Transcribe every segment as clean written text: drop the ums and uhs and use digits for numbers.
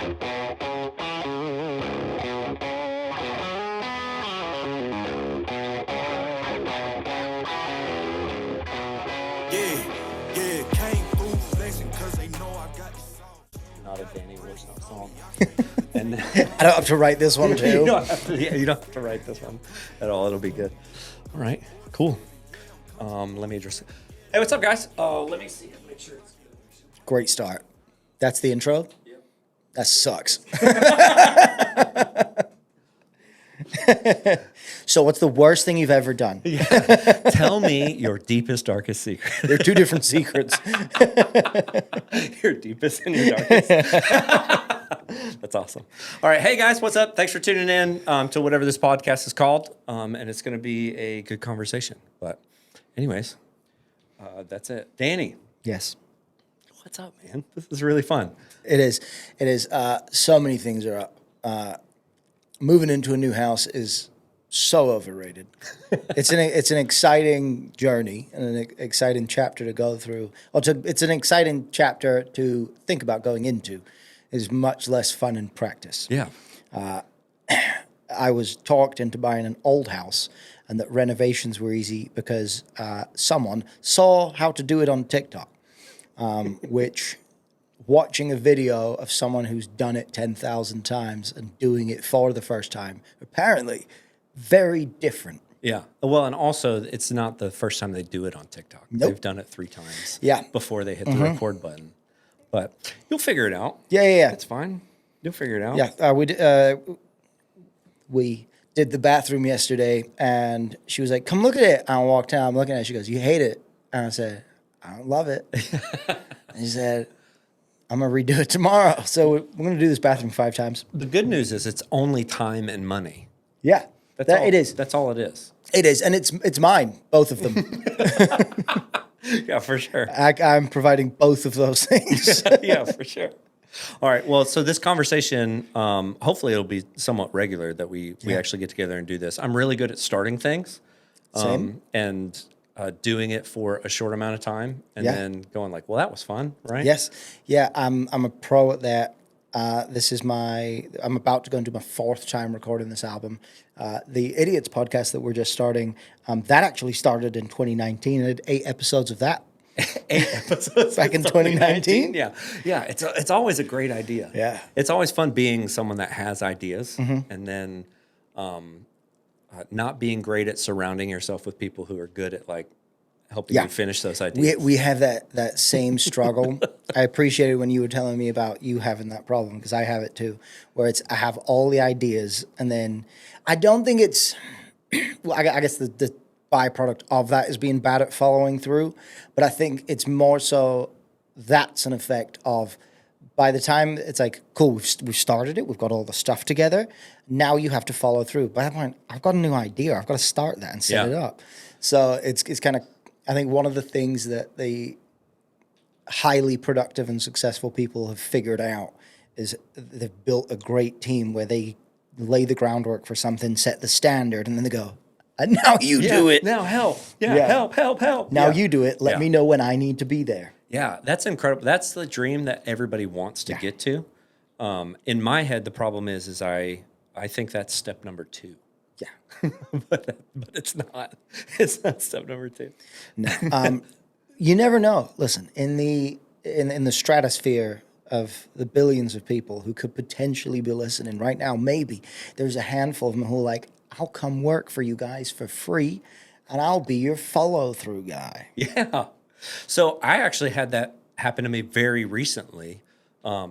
Not a Danny Worsnop song. And I don't have to write this one too. you don't have to write this one at all. It'll be good. All right, cool. Let me address it. Hey, what's up, guys? Let me see. Make sure it's good. Great start. That's the intro? Yep. That sucks. So what's the worst thing you've ever done? Yeah. Tell me your deepest, darkest secret. They're two different secrets. Your deepest and your darkest. That's awesome. All right. Hey, guys, what's up? Thanks for tuning in to whatever this podcast is called. And it's going to be a good conversation. But anyways, that's it. Danny. Yes. What's up, man? This is really fun. It is. It is. So many things are up. Moving into a new house is so overrated. It's an exciting journey and an exciting chapter to go through. It's an exciting chapter to think about going into. It's much less fun in practice. Yeah. I was talked into buying an old house and that renovations were easy because someone saw how to do it on TikTok, which watching a video of someone who's done it 10,000 times and doing it for the first time, apparently very different. Yeah. Well, and also it's not the first time they do it on TikTok. Nope. They've done it 3 times before they hit the record button. But you'll figure it out. Yeah. It's fine. You'll figure it out. Yeah. We did the bathroom yesterday and she was like, come look at it. And I walked down, I'm looking at it. She goes, you hate it. And I said, I don't love it. And she said, I'm going to redo it tomorrow. So we're going to do this bathroom 5 times. The good news is it's only time and money. Yeah. It is. That's all it is. It is. And it's mine, both of them. Yeah, for sure. I'm providing both of those things. Yeah, for sure. All right. Well, so this conversation, hopefully it'll be somewhat regular that we actually get together and do this. I'm really good at starting things. Same. And doing it for a short amount of time and then going like, well, that was fun, right? Yes. Yeah, I'm a pro at that. I'm about to go into my 4th time recording this album. The Idiots podcast that we're just starting, that actually started in 2019. I did 8 episodes of that. 8 episodes back in 2019. Yeah. It's always a great idea. Yeah. It's always fun being someone that has ideas and then not being great at surrounding yourself with people who are good at like helping you finish those ideas. We have that same struggle. I appreciated when you were telling me about you having that problem because I have it too, where I have all the ideas and then I don't think it's. Well, I guess the byproduct of that is being bad at following through, but I think it's more so that's an effect of. By the time it's like, cool, we've started it, we've got all the stuff together. Now you have to follow through. By that point, I've got a new idea. I've got to start that and set it up. So it's kind of, I think one of the things that the highly productive and successful people have figured out is they've built a great team where they lay the groundwork for something, set the standard, and then they go, and now you do it. Now help. Help. Now you do it. Let me know when I need to be there. Yeah, that's incredible. That's the dream that everybody wants to get to. In my head, the problem is I think that's step number 2. Yeah, but it's not. It's not step number 2. No, you never know. Listen, in the stratosphere of the billions of people who could potentially be listening right now, maybe there's a handful of them who are like, I'll come work for you guys for free, and I'll be your follow-through guy. Yeah. So I actually had that happen to me very recently.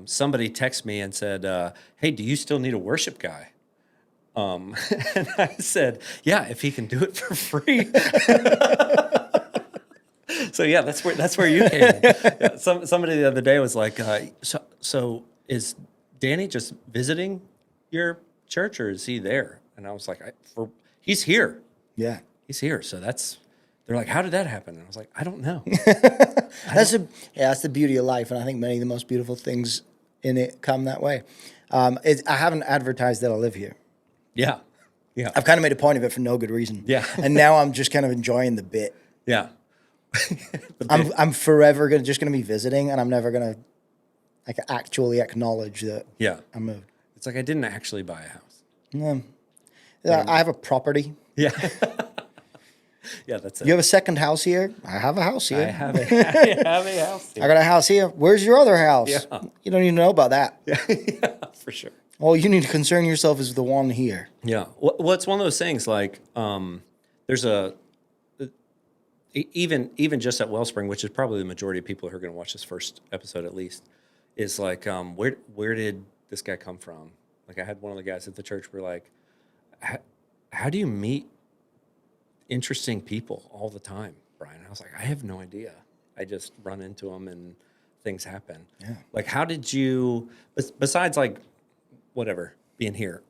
Somebody texted me and said, hey, do you still need a worship guy? And I said, yeah, if he can do it for free. So yeah, that's where you came in. Yeah, somebody the other day was like, so is Danny just visiting your church or is he there? And I was like, he's here. Yeah. He's here. So they're like, how did that happen? And I was like, I don't know. That's the beauty of life. And I think many of the most beautiful things in it come that way. I haven't advertised that I live here. Yeah. Yeah. I've kind of made a point of it for no good reason. Yeah. And now I'm just kind of enjoying the bit. Yeah. I'm forever just gonna be visiting, and I'm never gonna Like actually acknowledge that Yeah. I moved. It's like I didn't actually buy a house. Yeah. I have a property. Yeah. Yeah, that's it. You have a second house here? I have a house here. I have a house here. I got a house here. Where's your other house? Yeah. You don't even know about that. Yeah, for sure. All you need to concern yourself is the one here. Yeah. Well, it's one of those things like there's even just at Wellspring, which is probably the majority of people who are going to watch this first episode at least, is like, where did this guy come from? Like I had one of the guys at the church were like, how do you meet interesting people all the time, Brian? I was like, I have no idea. I just run into them and things happen. Yeah. Like, how did you, besides like, whatever, being here,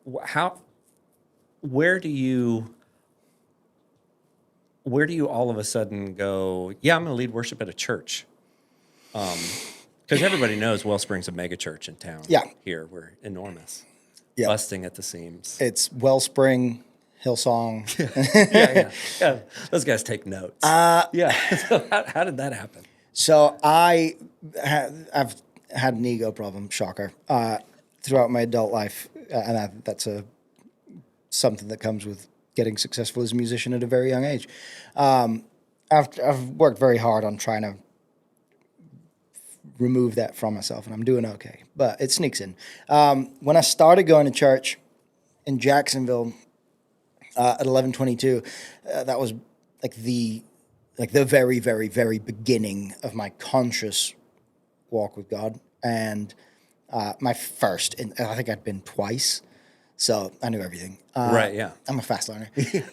where do you all of a sudden go, yeah, I'm going to lead worship at a church? Because everybody knows Wellspring's a mega church in town. Yeah. Here, we're enormous. Yeah. Busting at the seams. It's Wellspring, Hillsong. Yeah. Those guys take notes. Yeah. So how did that happen? So I've had an ego problem, shocker, throughout my adult life, and that's something that comes with getting successful as a musician at a very young age. I've worked very hard on trying to remove that from myself, and I'm doing okay, but it sneaks in. When I started going to church in Jacksonville at 1122, that was like the very, very, very beginning of my conscious walk with God, and my first. And I think I'd been twice, so I knew everything. Right? Yeah. I'm a fast learner,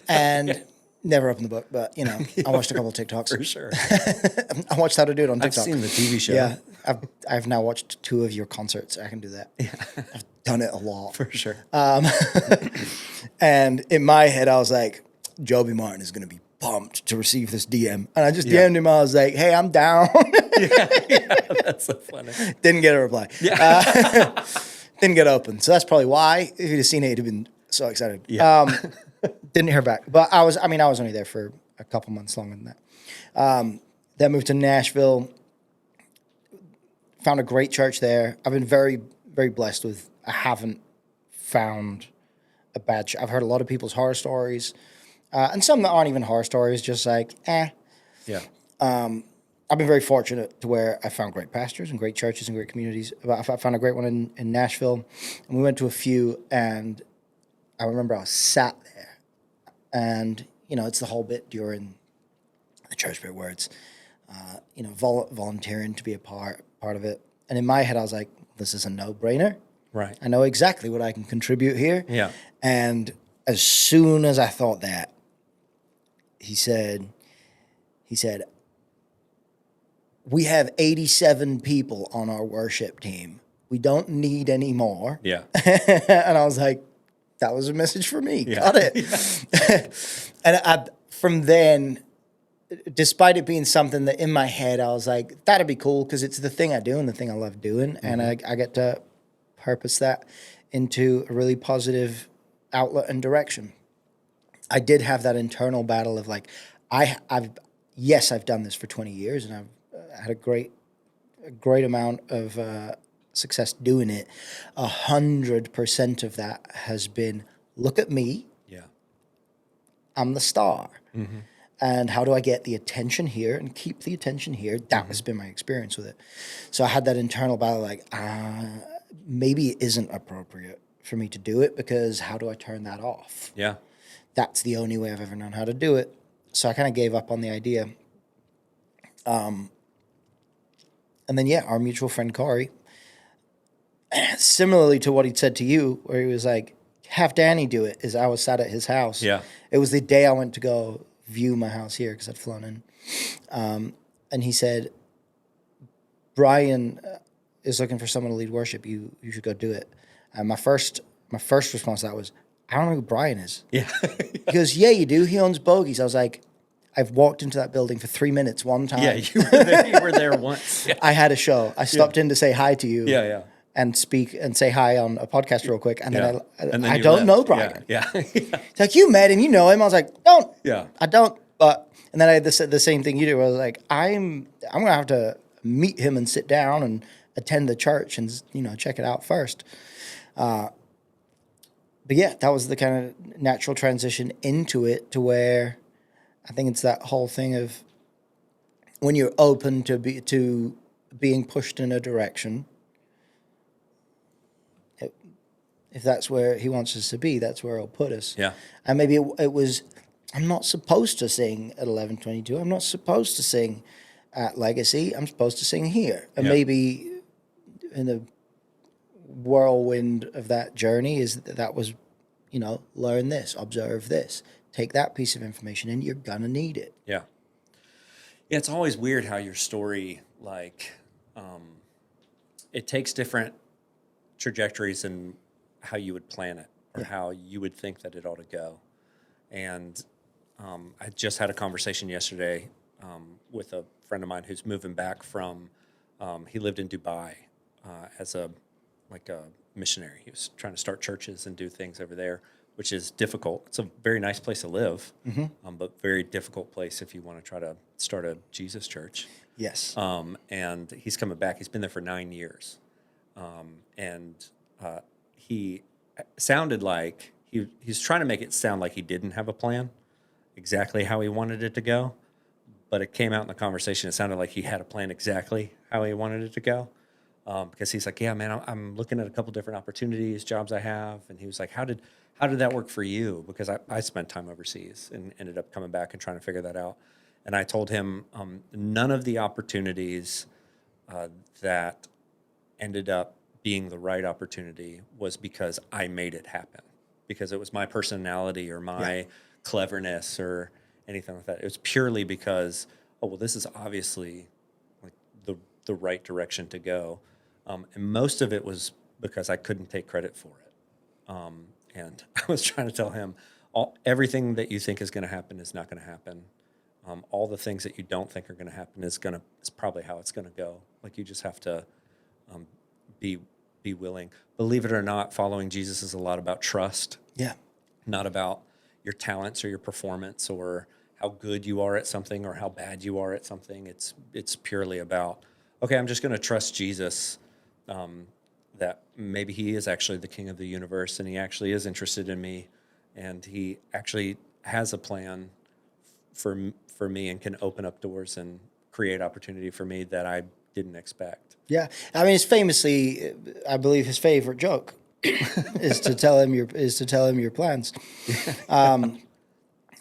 and never opened the book, but I watched a couple of TikToks. For sure. I watched how to do it on TikTok. I've seen the TV show. Yeah, I've now watched 2 of your concerts. I can do that. Yeah. I've done it a lot. For sure. And in my head, I was like, Joby Martin is going to be pumped to receive this DM. And I just DM'd him. I was like, hey, I'm down. yeah, that's so funny. Didn't get a reply. Yeah. Didn't get open. So that's probably why. If you'd have seen it, he'd have been so excited. Yeah. Didn't hear back. But I was only there for a couple months longer than that. Then moved to Nashville. Found a great church there. I've been very, very blessed with, I haven't found a bad church. I've heard a lot of people's horror stories. And some that aren't even horror stories, just like, Yeah. I've been very fortunate to where I found great pastors and great churches and great communities. I found a great one in Nashville, and we went to a few, and I remember I was sat there, and, it's the whole bit during the church bit where it's, volunteering to be a part of it. And in my head, I was like, this is a no-brainer. Right. I know exactly what I can contribute here. Yeah. And as soon as I thought that, he said, we have 87 people on our worship team. We don't need any more. Yeah. And I was like, that was a message for me. Yeah. Got it. Yeah. And from then, despite it being something that in my head, I was like, that'd be cool because it's the thing I do and the thing I love doing. Mm-hmm. And I get to purpose that into a really positive outlet and direction. I did have that internal battle of like, I've done this for 20 years and I've had a great amount of success doing it. 100% of that has been, look at me. Yeah. I'm the star. Mm-hmm. And how do I get the attention here and keep the attention here? That has been my experience with it. So I had that internal battle like, maybe it isn't appropriate for me to do it because how do I turn that off? Yeah. That's the only way I've ever known how to do it. So I kind of gave up on the idea. And then, our mutual friend Corey, similarly to what he'd said to you, where he was like, have Danny do it, is I was sat at his house. Yeah. It was the day I went to go view my house here because I'd flown in. And he said, Brian is looking for someone to lead worship. You should go do it. And my first response to that was, I don't know who Brian is. Yeah. He goes, yeah, you do. He owns Bogies. I was like, I've walked into that building for 3 minutes one time. Yeah, you were there once. Yeah. I had a show. I stopped in to say hi to you. Yeah. And speak and say hi on a podcast real quick. And then I you don't left. know Brian. Yeah. It's like, you met him, you know him. I was like, don't. Yeah. I don't. And then I had the same thing you do. Where I was like, I'm going to have to meet him and sit down and attend the church and, check it out first. But yeah, that was the kind of natural transition into it, to where I think it's that whole thing of when you're open to being pushed in a direction. If that's where he wants us to be, that's where he'll put us. Yeah. And maybe it was, I'm not supposed to sing at 11:22. I'm not supposed to sing at Legacy. I'm supposed to sing here. And maybe in the whirlwind of that journey that was, learn this, observe this, take that piece of information, and you're gonna need it. Yeah. Yeah, it's always weird how your story, it takes different trajectories and how you would plan it, or how you would think that it ought to go. And I just had a conversation yesterday with a friend of mine who's moving back from, he lived in Dubai as a missionary. He was trying to start churches and do things over there, which is difficult. It's a very nice place to live, but very difficult place if you want to try to start a Jesus church. Yes. And he's coming back. He's been there for 9 years. He sounded like he's trying to make it sound like he didn't have a plan, exactly how he wanted it to go. But it came out in the conversation, it sounded like he had a plan exactly how he wanted it to go. Because he's like, yeah, man, I'm looking at a couple different opportunities, jobs I have. And he was like, how did that work for you? Because I spent time overseas and ended up coming back and trying to figure that out. And I told him none of the opportunities that ended up being the right opportunity was because I made it happen, because it was my personality or my cleverness or anything like that. It was purely because, this is obviously like the right direction to go. And most of it was because I couldn't take credit for it. And I was trying to tell him, everything that you think is going to happen is not going to happen. All the things that you don't think are going to happen is probably how it's going to go. Like, you just have to be willing. Believe it or not, following Jesus is a lot about trust. Yeah. Not about your talents or your performance or how good you are at something or how bad you are at something. It's purely about, okay, I'm just going to trust Jesus, that maybe he is actually the king of the universe and he actually is interested in me and he actually has a plan for me and can open up doors and create opportunity for me that I didn't expect. Yeah. I mean, it's famously, I believe his favorite joke is to tell him your plans.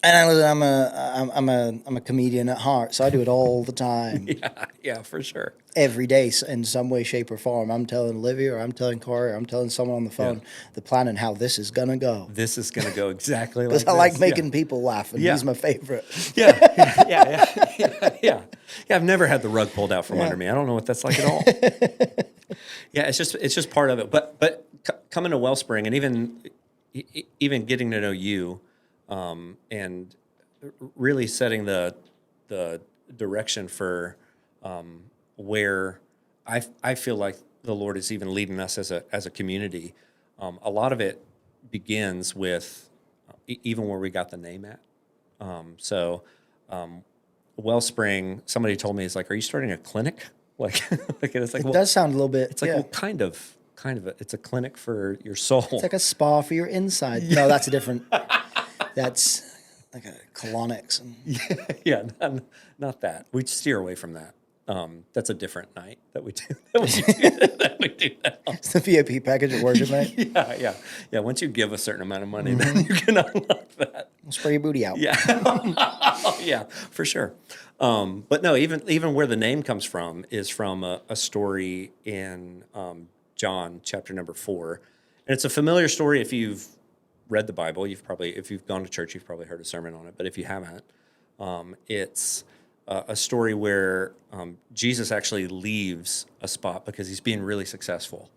And I'm a comedian at heart, so I do it all the time. Yeah, for sure. Every day, in some way, shape, or form, I'm telling Olivia, or I'm telling Corey, or I'm telling someone on the phone the plan and how this is gonna go. This is gonna go exactly like this. Because I like making people laugh, and he's my favorite. Yeah. I've never had the rug pulled out from under me. I don't know what that's like at all. Yeah, it's just part of it. But coming to Wellspring and even getting to know you. And really setting the direction for where I feel like the Lord is even leading us as a community. A lot of it begins with even where we got the name at. Wellspring, somebody told me, is like, are you starting a clinic? It's like, it does sound a little bit. It's like, well, kind of. It's a clinic for your soul. It's like a spa for your inside. No, that's a different. That's like a colonics. Not that. We steer away from that. That's a different night that we do. We do that. It's the VIP package at worship night. Yeah. Once you give a certain amount of money, then you can unlock that. We'll spray your booty out. Yeah, yeah, for sure. But no, even where the name comes from is from a story in John chapter number 4, and it's a familiar story if you've read the Bible. If you've gone to church, you've probably heard a sermon on it. But if you haven't, it's a story where Jesus actually leaves a spot because he's being really successful.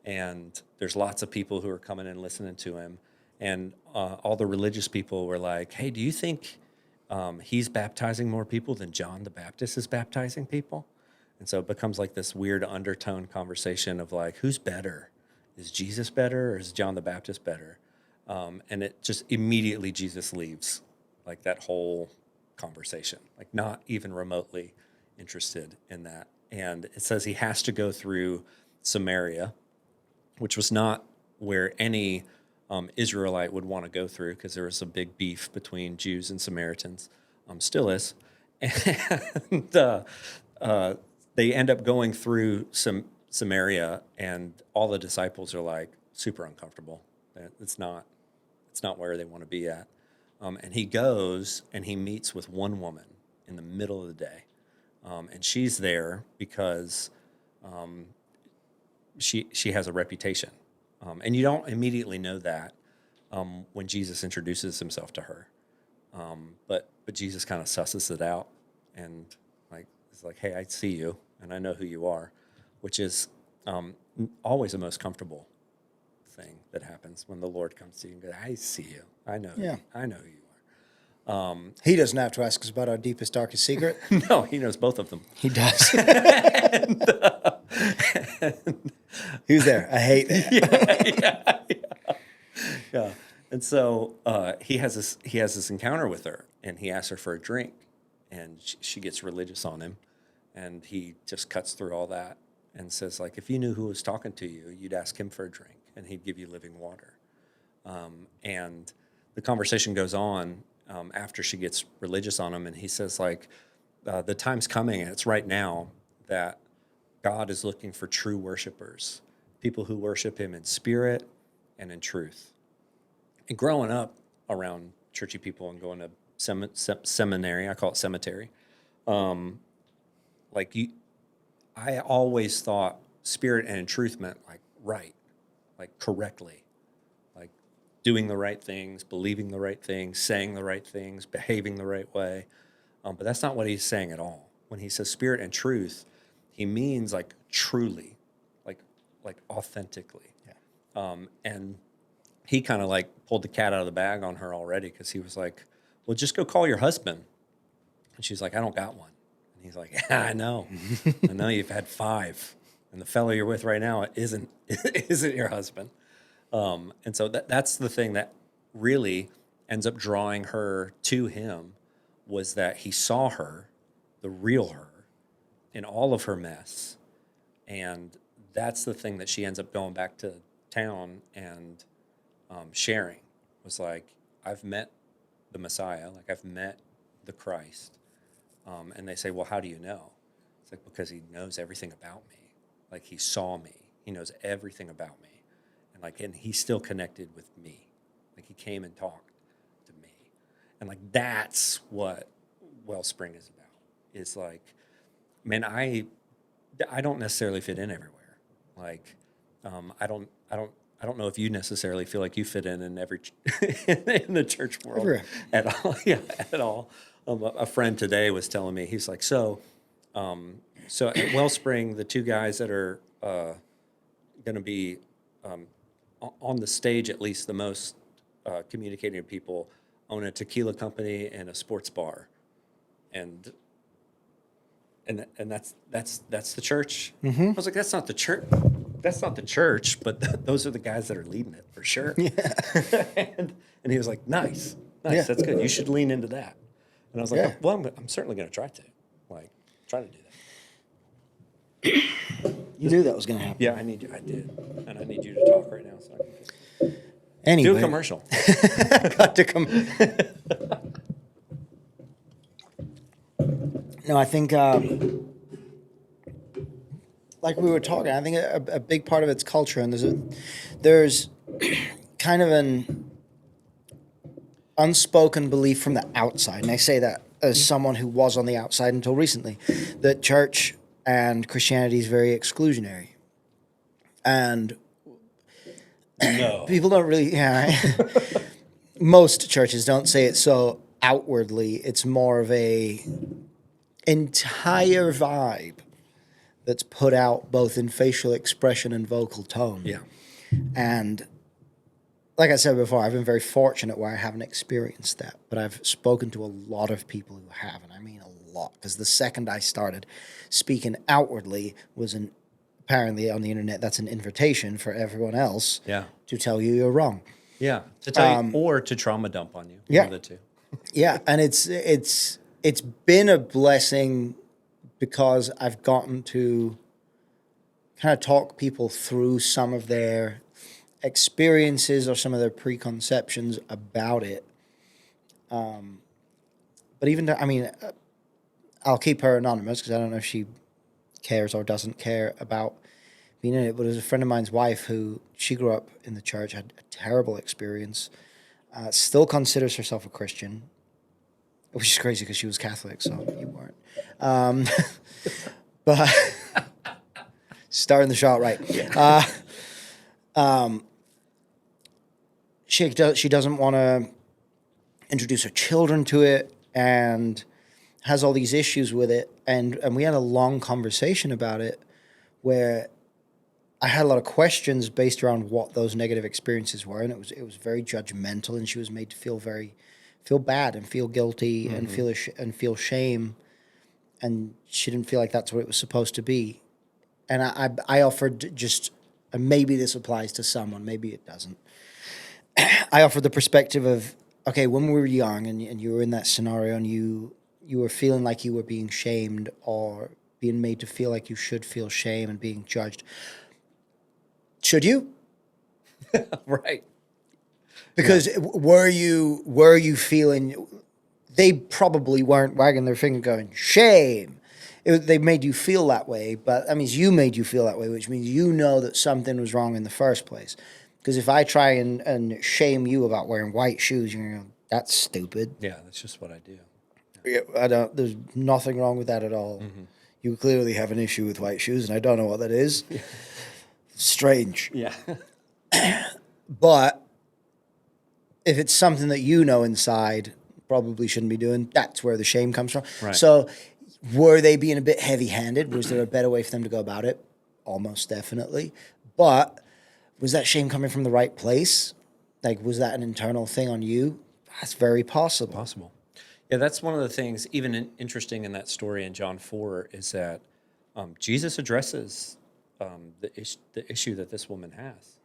And there's lots of people who are coming and listening to him. And all the religious people were like, hey, do you think he's baptizing more people than John the Baptist is baptizing people? And so it becomes like this weird undertone conversation of like, who's better? Is Jesus better or is John the Baptist better? And it just immediately Jesus leaves like that whole conversation, like not even remotely interested in that. and it says he has to go through Samaria, which was not where any Israelite would want to go through, because there was a big beef between Jews and Samaritans. Still is. And they end up going through Samaria, and all the disciples are like super uncomfortable. It's not where they want to be at. And he goes and he meets with one woman in the middle of the day. And she's there because she has a reputation. And you don't immediately know that when Jesus introduces himself to her. But Jesus kind of susses it out, and like it's like, hey, I see you, and I know who you are, which is always the most comfortable thing that happens when the Lord comes to you and goes, I see you, I know, I know who you are. He doesn't have to ask us about our deepest, darkest secret. No, he knows both of them. He does. Who's there? I hate that. Yeah. And so he has this encounter with her, and he asks her for a drink, and she gets religious on him, and he just cuts through all that and says, like, if you knew who was talking to you, you'd ask him for a drink, and he'd give you living water. And the conversation goes on after she gets religious on him, and he says, like, the time's coming, and it's right now, that God is looking for true worshipers, people who worship him in spirit and in truth. And growing up around churchy people and going to seminary, I call it cemetery, I always thought spirit and in truth meant like right, like correctly, like doing the right things, believing the right things, saying the right things, behaving the right way. But that's not what he's saying at all. When he says spirit and truth, he means like truly, like authentically. Yeah. And he kind of like pulled the cat out of the bag on her already, because he was like, well, just go call your husband. And she's like, I don't got one. And he's like, yeah, I know. I know you've had 5. And the fellow you're with right now isn't your husband. And so that's the thing that really ends up drawing her to him, was that he saw her, the real her, in all of her mess. And that's the thing that she ends up going back to town and sharing, was like, I've met the Messiah, like I've met the Christ. And they say, well, how do you know? It's like, because he knows everything about me. Like he saw me. He knows everything about me. And he's still connected with me. Like he came and talked to me. And like, that's what Wellspring is about. It's like, man, I don't necessarily fit in everywhere. Like, I don't know if you necessarily feel like you fit in every in the church world at all. Yeah, at all. A friend today was telling me, he's like, so at Wellspring, the 2 guys that are going to be on the stage, at least the most communicating to people, own a tequila company and a sports bar, and that's the church. Mm-hmm. I was like, that's not the church. That's not the church, but those are the guys that are leading it for sure. Yeah. and he was like, nice, yeah. That's good. You should lean into that. And I was like, yeah. Well, I'm certainly going to try to do that. You knew that was going to happen. Yeah, I need you. I did, and I need you to talk right now, so I can anyway. Do a commercial. Got to come. No, I think, like we were talking, I think a big part of it's culture, and there's kind of an unspoken belief from the outside, and I say that as someone who was on the outside until recently, that church and Christianity is very exclusionary, and people don't really. Yeah, most churches don't say it so outwardly. It's more of a entire vibe that's put out both in facial expression and vocal tone. Yeah. And like I said before, I've been very fortunate where I haven't experienced that, but I've spoken to a lot of people who have, and I mean a lot, because the second I started speaking outwardly was apparently on the internet, that's an invitation for everyone else to tell you you're wrong. Yeah, to tell you, or to trauma dump on you. Yeah. One of the two. Yeah, and it's been a blessing because I've gotten to kind of talk people through some of their experiences or some of their preconceptions about it. But even though, I mean, I'll keep her anonymous because I don't know if she cares or doesn't care about being in it. But there's a friend of mine's wife who she grew up in the church, had a terrible experience, still considers herself a Christian, which is crazy because she was Catholic, so you weren't. But starting the shot right. She doesn't want to introduce her children to it and has all these issues with it. And we had a long conversation about it where I had a lot of questions based around what those negative experiences were, and it was very judgmental, and she was made to feel bad and feel guilty and feel shame, and she didn't feel like that's what it was supposed to be. And I offered just, and maybe this applies to someone, maybe it doesn't. I offered the perspective of, okay, when we were young and you were in that scenario and you were feeling like you were being shamed or being made to feel like you should feel shame and being judged. Should you? Right. Because were you feeling, they probably weren't wagging their finger going, shame. They made you feel that way, but that means you made you feel that way, which means you know that something was wrong in the first place. Because if I try and shame you about wearing white shoes, you're going to go, that's stupid. Yeah, that's just what I do. Yeah, there's nothing wrong with that at all. Mm-hmm. You clearly have an issue with white shoes, and I don't know what that is. Yeah. Strange. Yeah. But if it's something that you know inside probably shouldn't be doing, that's where the shame comes from. Right. So were they being a bit heavy-handed? Was there a better way for them to go about it? Almost definitely. But was that shame coming from the right place? Like, was that an internal thing on you? That's very possible. Possible. Yeah, that's one of the things, even interesting in that story in John 4, is that Jesus addresses the issue that this woman has.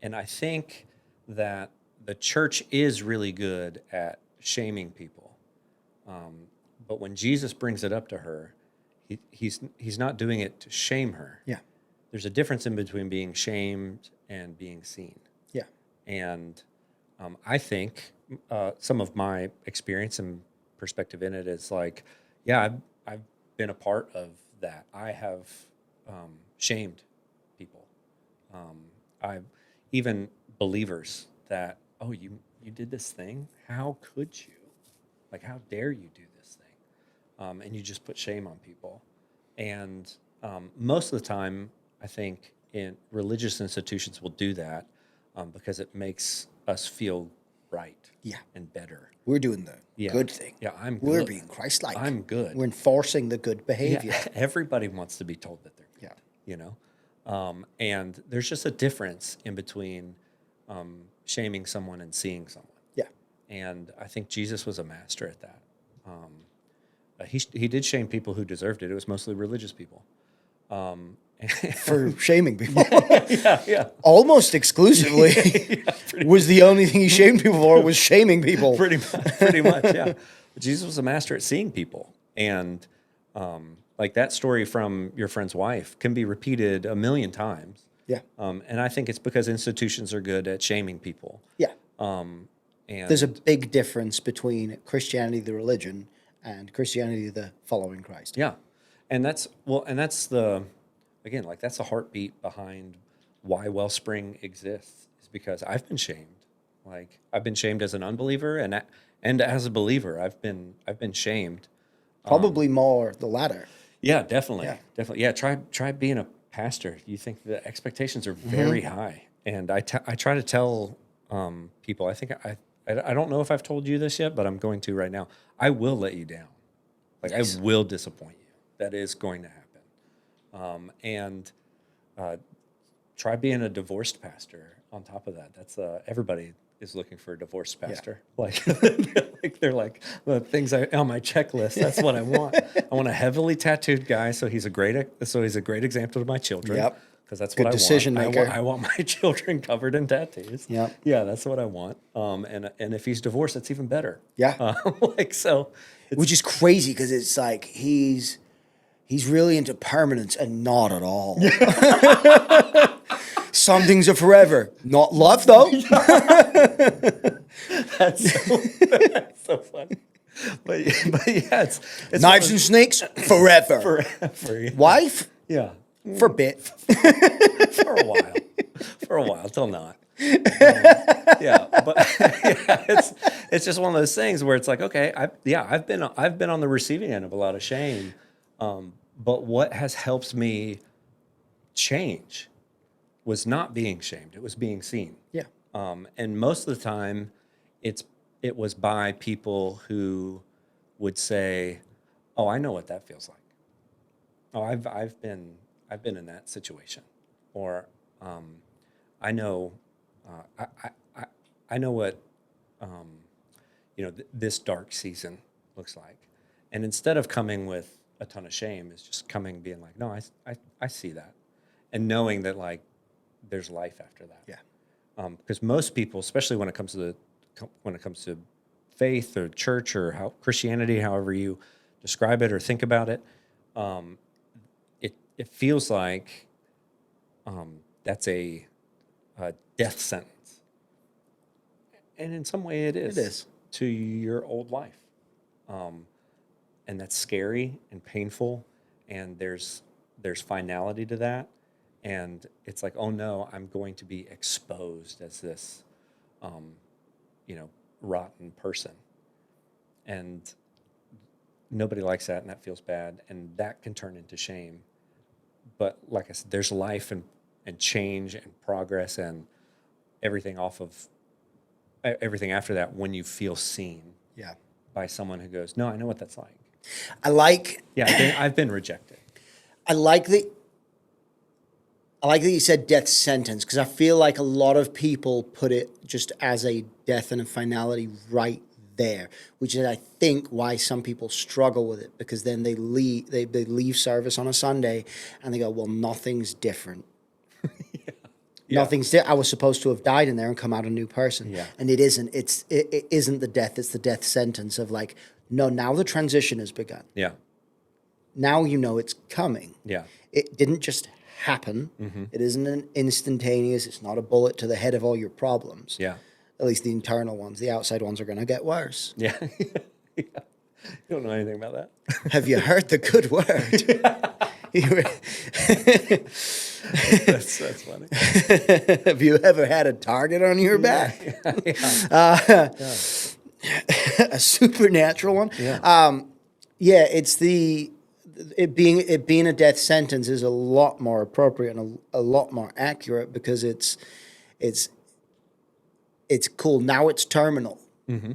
And I think that the church is really good at shaming people. But when Jesus brings it up to her, he's not doing it to shame her. Yeah. There's a difference in between being shamed and being seen. Yeah. And I think some of my experience and perspective in it is like, yeah, I've been a part of that. I have shamed people. I've even believers that, oh, you did this thing? How could you? Like, how dare you do this thing? And you just put shame on people. And most of the time, I think in religious institutions will do that because it makes us feel right and better. We're doing the good thing. Yeah, We're good. being Christ-like. I'm good. We're enforcing the good behavior. Yeah, everybody wants to be told that they're good, you know? And there's just a difference in between shaming someone and seeing someone. Yeah. And I think Jesus was a master at that. He did shame people who deserved it. It was mostly religious people. For shaming people. Yeah. Almost exclusively was the only thing he shamed people for was shaming people. Pretty much, yeah. But Jesus was a master at seeing people. And like that story from your friend's wife can be repeated a million times. Yeah. And I think it's because institutions are good at shaming people. Yeah. And there's a big difference between Christianity, the religion, and Christianity, the following Christ. Yeah. And that's the heartbeat behind why Wellspring exists, is because I've been shamed. Like, I've been shamed as an unbeliever and as a believer. I've been shamed. Probably more the latter. Yeah, definitely. Yeah, try being a pastor. You think the expectations are very high. And I try to tell people, I think I don't know if I've told you this yet, but I'm going to right now. I will let you down. Like, nice. I will disappoint you. That is going to happen. And try being a divorced pastor on top of that. That's everybody is looking for a divorced pastor. Yeah. Like they're like the things on my checklist. That's what I want. I want a heavily tattooed guy, so he's a great example to my children. Yep. because that's Good what decision I want. maker. I want my children covered in tattoos. Yep. Yeah, that's what I want. And if he's divorced, that's even better. Yeah. Like so, Which is crazy because it's like he's really into permanence and not at all. Some things are forever, not love though. that's so funny. But yeah, it's Knives and snakes forever. forever. Yeah. Wife Yeah. for a bit. For a while. For a while till not. Yeah, but yeah, it's just one of those things where it's like, okay, I've been on the receiving end of a lot of shame, but what has helped me change was not being shamed; it was being seen. Yeah. And most of the time, it was by people who would say, "Oh, I know what that feels like. Oh, I've been in that situation," or I know. I know what this dark season looks like, and instead of coming with a ton of shame, is just coming being like, no, I see that, and knowing that like there's life after that. Yeah. Because most people, especially when it comes to faith or church or how Christianity, however you describe it or think about it, it feels like that's a death sentence. And in some way it is. It is. To your old life. And that's scary and painful. And there's finality to that. And it's like, oh no, I'm going to be exposed as this, rotten person. And nobody likes that, and that feels bad. And that can turn into shame. But like I said, there's life and change and progress and everything everything after that when you feel seen Yeah. by someone who goes, no, I know what that's like. I've been rejected. I like that you said death sentence because I feel like a lot of people put it just as a death and a finality right there, which is I think why some people struggle with it because then they leave service on a Sunday and they go, well, nothing's different. Nothing's there. I was supposed to have died in there and come out a new person. Yeah. And it isn't. It isn't the death. It's the death sentence of like, no, now the transition has begun. Yeah. Now you know it's coming. Yeah. It didn't just happen. Mm-hmm. It isn't an instantaneous. It's not a bullet to the head of all your problems. Yeah. At least the internal ones. The outside ones are going to get worse. Yeah. Yeah. You don't know anything about that. Have you heard the good word? That's funny. Have you ever had a target on your back? Yeah. A supernatural one? Yeah. It's it being a death sentence is a lot more appropriate and a lot more accurate because it's cool. Now it's terminal. Mm-hmm.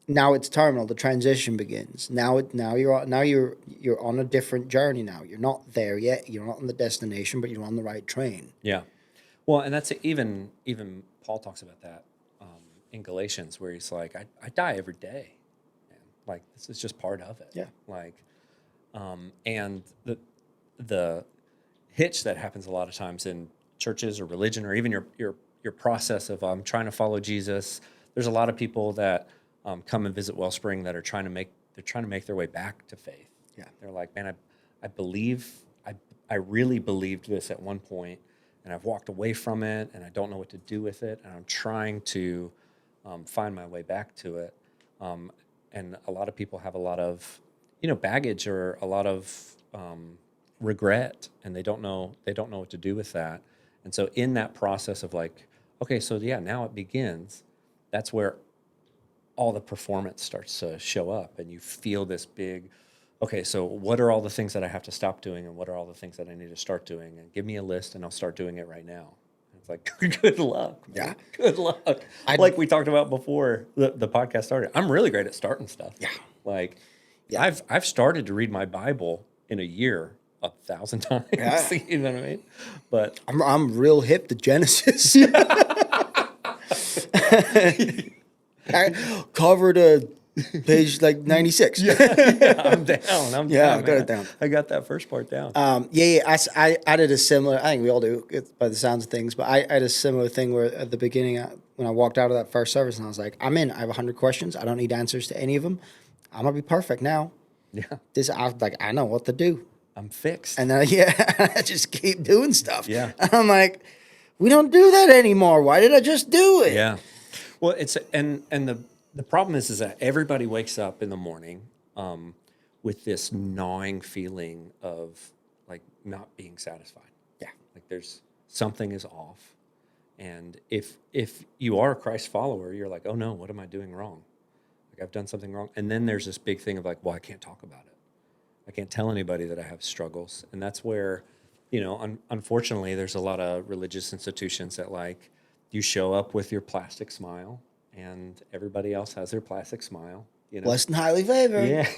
Now it's terminal. The transition begins. Now you're on a different journey. Now you're not there yet. You're not on the destination, but you're on the right train. Yeah. Well, and that's even Paul talks about that in Galatians, where he's like, I die every day. Man. Like this is just part of it. Yeah. Like, and the hitch that happens a lot of times in churches or religion or even your process of trying to follow Jesus. There's a lot of people that come and visit Wellspring that are trying to make their way back to faith. Yeah. They're like, man, I really believed this at one point, and I've walked away from it, and I don't know what to do with it, and I'm trying to find my way back to it. And a lot of people have a lot of, baggage or a lot of regret, and they don't know what to do with that. And so in that process of like, okay, so yeah, now it begins. That's where all the performance starts to show up, and you feel this big, okay, so what are all the things that I have to stop doing, and what are all the things that I need to start doing? And give me a list, and I'll start doing it right now. It's like, good luck. Man. Yeah. Good luck. Like we talked about before the podcast started, I'm really great at starting stuff. Yeah. Like, yeah. I've started to read my Bible in a year 1,000 times. Yeah. You know what I mean? But I'm real hip to Genesis. I covered a Page like 96. Yeah, I'm down. I'm Yeah, down, I got it man. down. I got that first part down. I did a similar. I think we all do by the sounds of things. But I had a similar thing where at the beginning, when I walked out of that first service, and I was like, "I'm in. I have 100 questions. I don't need answers to any of them. I'm gonna be perfect now. Yeah, I know what to do." I'm fixed. And then I just keep doing stuff. Yeah. And I'm like, we don't do that anymore. Why did I just do it? Yeah. Well, it's and the problem is that everybody wakes up in the morning with this gnawing feeling of like not being satisfied. Yeah. Like there's something is off. And if you are a Christ follower, you're like, oh no, what am I doing wrong? Like I've done something wrong. And then there's this big thing of like, well, I can't talk about it. I can't tell anybody that I have struggles. And that's where, unfortunately, there's a lot of religious institutions that like you show up with your plastic smile and everybody else has their plastic smile. Blessed and highly favored.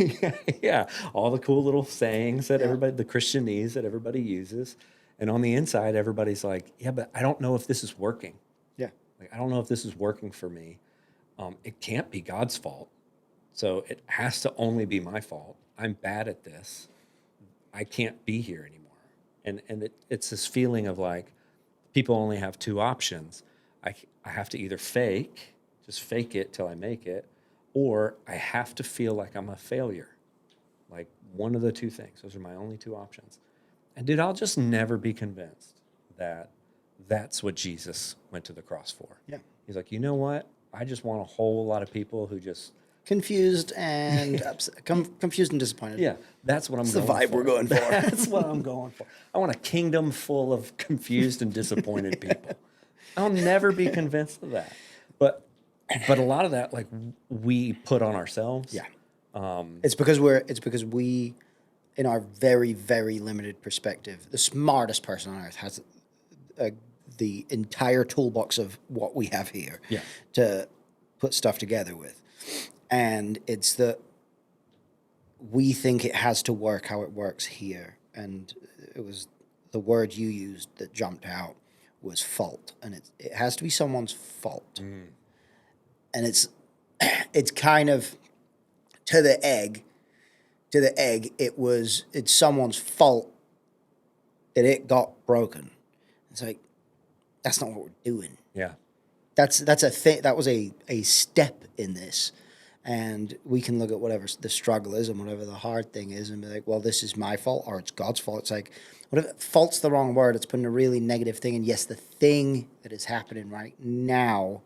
Yeah. All the cool little sayings that the Christianese that everybody uses. And on the inside, everybody's like, yeah, but I don't know if this is working. Yeah. Like, I don't know if this is working for me. It can't be God's fault. So it has to only be my fault. I'm bad at this. I can't be here anymore. And it's this feeling of like, people only have two options. I have to either just fake it till I make it, or I have to feel like I'm a failure. Like one of the two things. Those are my only two options. And dude, I'll just never be convinced that that's what Jesus went to the cross for. Yeah. He's like, you know what? I just want a whole lot of people who just confused and confused and disappointed. Yeah, that's what I'm That's going for. the vibe we're going for. That's what I'm going for. I want a kingdom full of confused and disappointed people. I'll never be convinced of that. But a lot of that, like, we put on ourselves. Yeah. It's because we, in our very, very limited perspective, the smartest person on earth has the entire toolbox of what we have here to put stuff together with. And it's we think it has to work how it works here. And it was the word you used that jumped out was fault. And it has to be someone's fault. Mm. And it's kind of to the egg, it's someone's fault that it got broken. It's like, that's not what we're doing. Yeah. That's a thing. That was a step in this. And we can look at whatever the struggle is and whatever the hard thing is and be like, well, this is my fault or it's God's fault. It's like, fault's the wrong word. It's putting a really negative thing. And yes, the thing that is happening right now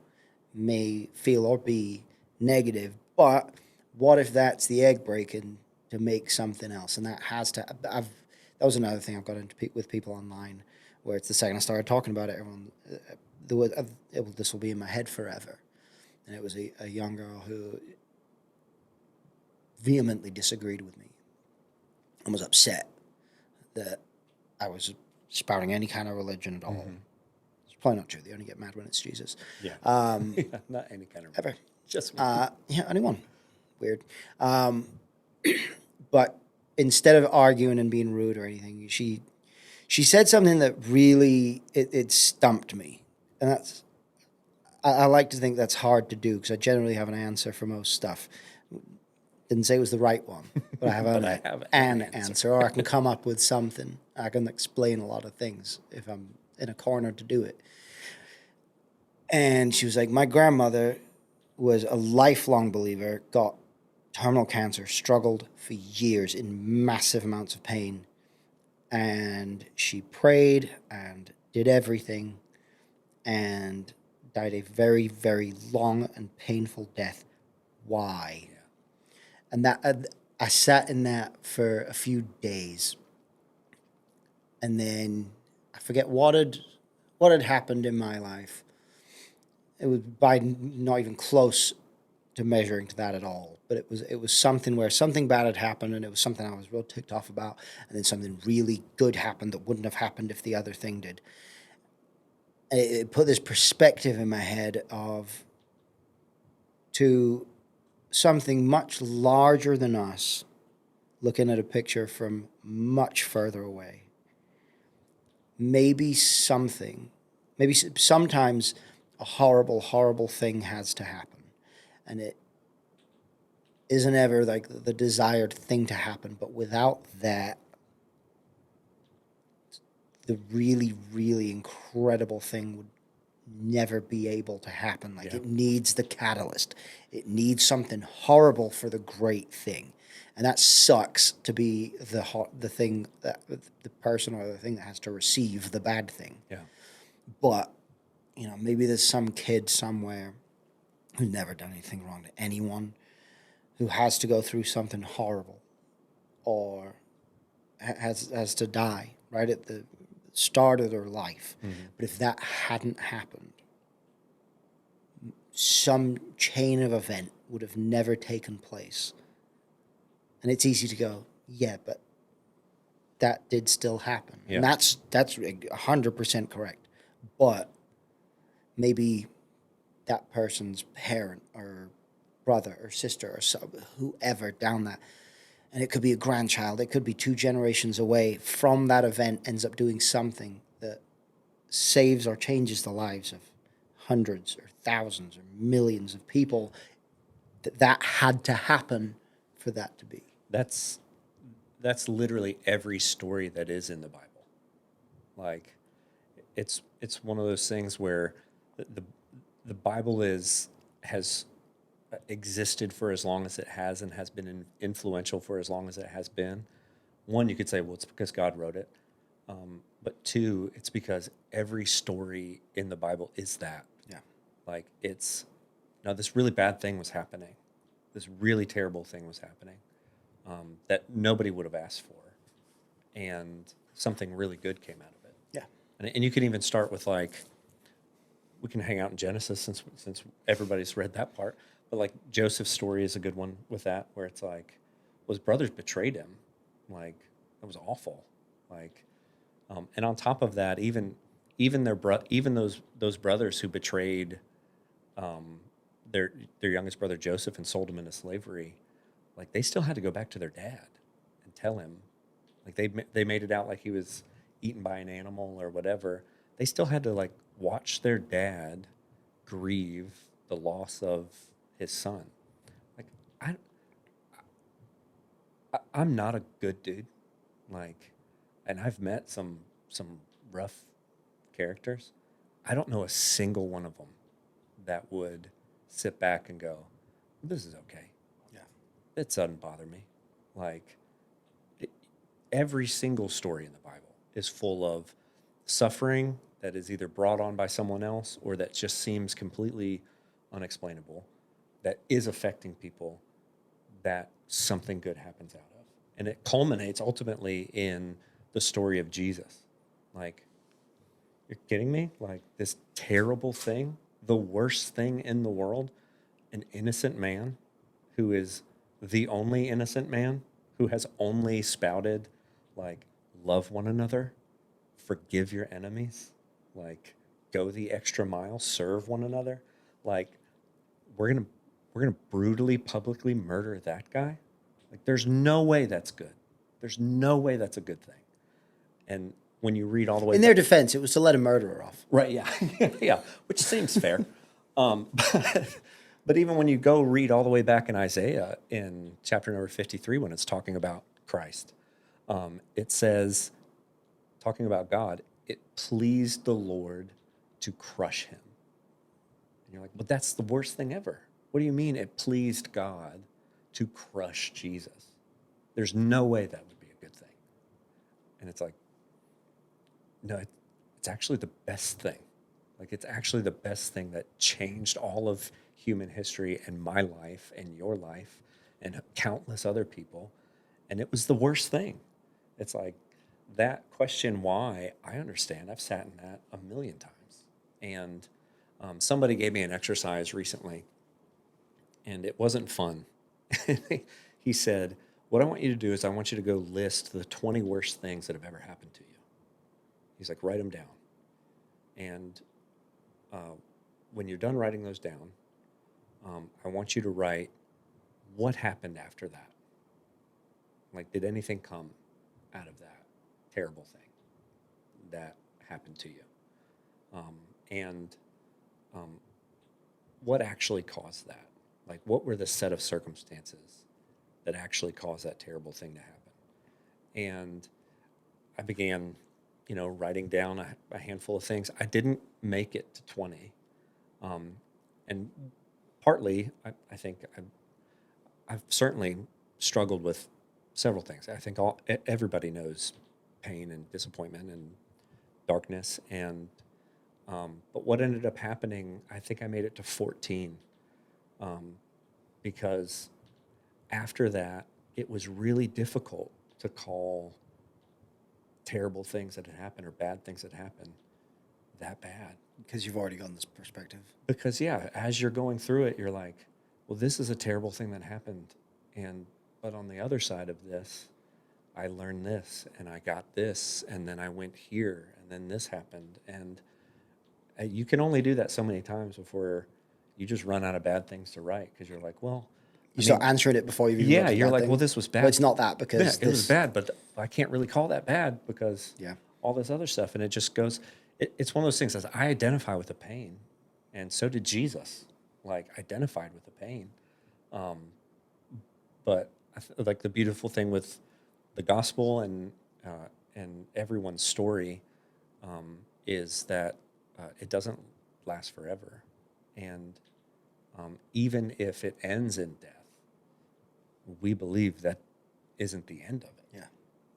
may feel or be negative, but what if that's the egg breaking to make something else? And that has to, that was another thing I've got into with people online, where it's the second I started talking about it, everyone, this will be in my head forever. And it was a young girl who vehemently disagreed with me and was upset that I was spouting any kind of religion at all. Mm-hmm. It's probably not true. They only get mad when it's Jesus. Yeah. Not any kind of religion. Ever. Just one. Anyone. Weird. But instead of arguing and being rude or anything, she said something that really, it stumped me. And that's, I like to think that's hard to do because I generally have an answer for most stuff. Didn't say it was the right one, but I have, an answer, or I can come up with something. I can explain a lot of things if I'm in a corner to do it. And she was like, my grandmother was a lifelong believer, got terminal cancer, struggled for years in massive amounts of pain. And she prayed and did everything and died a very, very long and painful death. Why? Yeah. And that I sat in that for a few days. And then I forget what had happened in my life. It was by not even close to measuring to that at all. But it was something where something bad had happened and it was something I was real ticked off about, and then something really good happened that wouldn't have happened if the other thing did. And it put this perspective in my head to something much larger than us, looking at a picture from much further away. Maybe sometimes a horrible, horrible thing has to happen. And isn't ever like the desired thing to happen, but without that, the really, really incredible thing would never be able to happen. Like Yeah. it needs the catalyst. It needs something horrible for the great thing. And that sucks to be the thing that the person or the thing that has to receive the bad thing. Yeah. But, maybe there's some kid somewhere who's never done anything wrong to anyone, who has to go through something horrible or has to die right at the start of their life. Mm-hmm. But if that hadn't happened, some chain of event would have never taken place. And it's easy to go, yeah, but that did still happen. Yeah. And that's 100% correct. But maybe that person's parent or brother or sister or whoever down that, and it could be a grandchild, it could be 2 generations away from that event, ends up doing something that saves or changes the lives of hundreds or thousands or millions of people, that had to happen for that to be. That's literally every story that is in the Bible. Like, it's one of those things where the Bible has existed for as long as it has and has been influential for as long as it has been. One, you could say, well, it's because God wrote it. But two, it's because every story in the Bible is that. Yeah. Like, now this really bad thing was happening. This really terrible thing was happening that nobody would have asked for. And something really good came out of it. Yeah. And you can even start with, like, we can hang out in Genesis since everybody's read that part. But, like, Joseph's story is a good one with that, where it's like, well, his brothers betrayed him. Like, that was awful. Like, and on top of that, even those brothers who betrayed their youngest brother Joseph and sold him into slavery, like, they still had to go back to their dad and tell him, like, they made it out like he was eaten by an animal or whatever. They still had to, like, watch their dad grieve the loss of his son. Like, I'm not a good dude, like, and I've met some rough characters. I don't know a single one of them that would sit back and go, "This is okay. Yeah. It doesn't bother me." Like, every single story in the Bible is full of suffering that is either brought on by someone else or that just seems completely unexplainable, that is affecting people, that something good happens out of. And it culminates ultimately in the story of Jesus. Like, you're kidding me? Like, this terrible thing, the worst thing in the world, an innocent man who is the only innocent man who has only spouted, like, love one another, forgive your enemies, like, go the extra mile, serve one another. Like, we're gonna brutally publicly murder that guy. Like, there's no way that's good. There's no way that's a good thing. And when you read all the way In their defense, it was to let a murderer off. right, yeah, yeah, which seems fair. But even when you go read all the way back in Isaiah in chapter number 53, when it's talking about Christ, it says, talking about God, it pleased the Lord to crush him. And you're like, but that's the worst thing ever. What do you mean it pleased God to crush Jesus? There's no way that would be a good thing. And it's like, no, it's actually the best thing. Like, it's actually the best thing that changed all of human history and my life and your life and countless other people. And it was the worst thing. It's like, that question, why, I understand. I've sat in that a million times. And somebody gave me an exercise recently, and it wasn't fun. He said, what I want you to do is I want you to go list the 20 worst things that have ever happened to you. He's like, write them down. And when you're done writing those down, I want you to write what happened after that. Like, did anything come out of that terrible thing that happened to you? And what actually caused that? Like, what were the set of circumstances that actually caused that terrible thing to happen? And I began, writing down a handful of things. I didn't make it to 20. And partly, I think I've certainly struggled with several things. I think everybody knows pain and disappointment and darkness. And but what ended up happening, I think I made it to 14, because after that, it was really difficult to call terrible things that had happened or bad things that happened that bad. Because you've already gotten this perspective. Because, yeah, as you're going through it, you're like, well, this is a terrible thing that happened. But on the other side of this, I learned this and I got this, and then I went here and then this happened. And you can only do that so many times before you just run out of bad things to write, because you're like, well, You start answering it before you've even yeah, got to you're that like, thing. well, this was bad. But it's not that, because Yeah, it was bad, but I can't really call that bad because Yeah. all this other stuff. And it just goes, it's one of those things that I identify with the pain, and so did Jesus, like, identified with the pain. But like the beautiful thing with the gospel and everyone's story is that it doesn't last forever. And even if it ends in death, we believe that isn't the end of it. Yeah.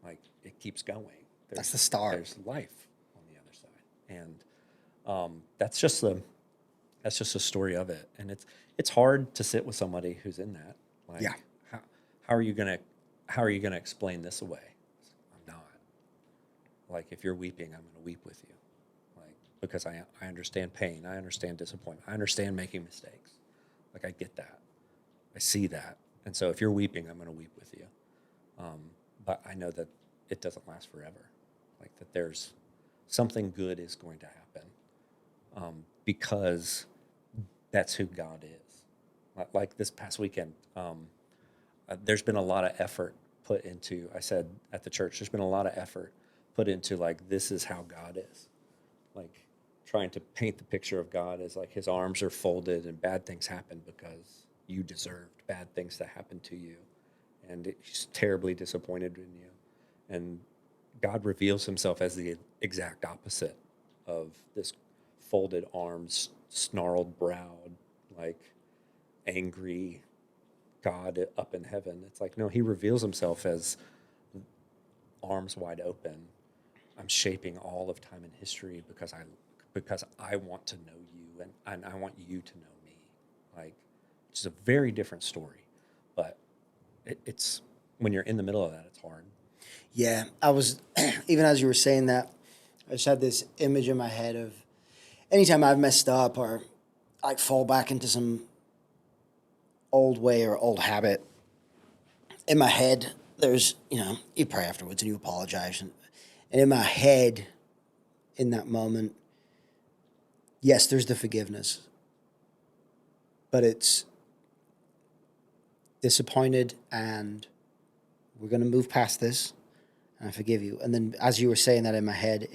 Like, it keeps going. That's the start. There's life on the other side, and that's just a story of it. And it's hard to sit with somebody who's in that. Like, Yeah. how are you gonna explain this away? I'm not. Like, if you're weeping, I'm gonna weep with you, like, because I understand pain, I understand disappointment, I understand making mistakes. Like, I get that, I see that, and so if you're weeping, I'm gonna weep with you. But I know that it doesn't last forever. Like, that there's something good is going to happen, because that's who God is. Like this past weekend, there's been a lot of effort put into, I said at the church, there's been a lot of effort put into, like, this is how God is. Like, trying to paint the picture of God as, like, his arms are folded and bad things happen because you deserved bad things to happen to you. And he's terribly disappointed in you. And God reveals himself as the exact opposite of this folded arms, snarled browed, like, angry God up in heaven. It's like, no, he reveals himself as arms wide open. I'm shaping all of time and history because I want to know you, and I want you to know me. Like, it's a very different story, but it's when you're in the middle of that, it's hard. Yeah, I was, even as you were saying that, I just had this image in my head of anytime I've messed up or I fall back into some old way or old habit, in my head, there's, you pray afterwards and you apologize. And in my head, in that moment, yes, there's the forgiveness, but it's disappointed and we're going to move past this and I forgive you. And then as you were saying that in my head,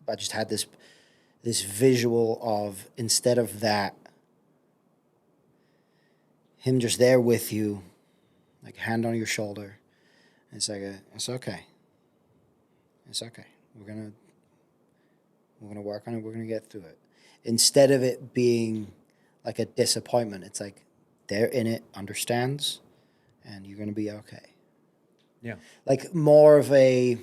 I just had this visual of, instead of that, him just there with you, like, hand on your shoulder. It's like, it's okay. It's okay. We're gonna work on it. We're gonna get through it. Instead of it being like a disappointment, it's like, they're in it, understands, and you're gonna be okay. Yeah. Like, more of a,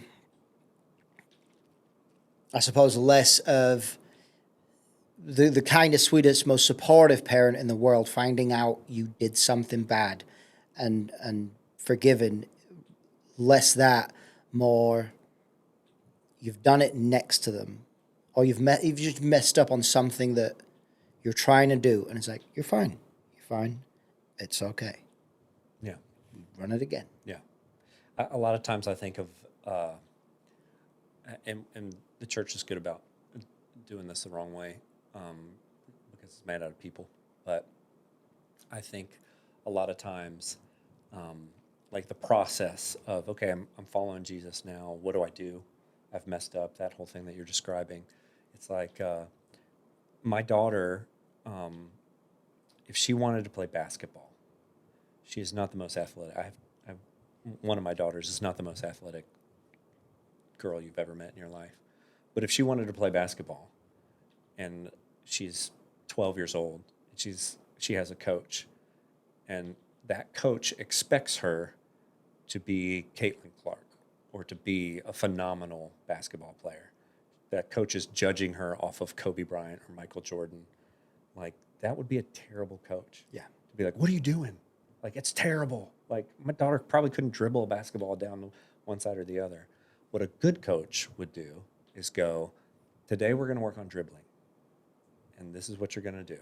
I suppose, less of the kindest, sweetest, most supportive parent in the world finding out you did something bad and forgiven. Less that, more you've done it next to them, or you've just messed up on something that you're trying to do, and it's like, you're fine, it's okay. Yeah. Run it again. Yeah. A lot of times I think of, and the church is good about doing this the wrong way, because it's made out of people. But I think a lot of times, like, the process of, okay, I'm following Jesus now. What do I do? I've messed up. That whole thing that you're describing. It's like, my daughter, if she wanted to play basketball, she is not the most athletic. One of my daughters is not the most athletic girl you've ever met in your life. But if she wanted to play basketball and she's 12 years old, and she has a coach, and that coach expects her to be Caitlin Clark or to be a phenomenal basketball player. That coach is judging her off of Kobe Bryant or Michael Jordan. Like, that would be a terrible coach. Yeah. To be like, what are you doing? Like, it's terrible. Like, my daughter probably couldn't dribble a basketball down one side or the other. What a good coach would do is go, today we're going to work on dribbling. And this is what you're going to do.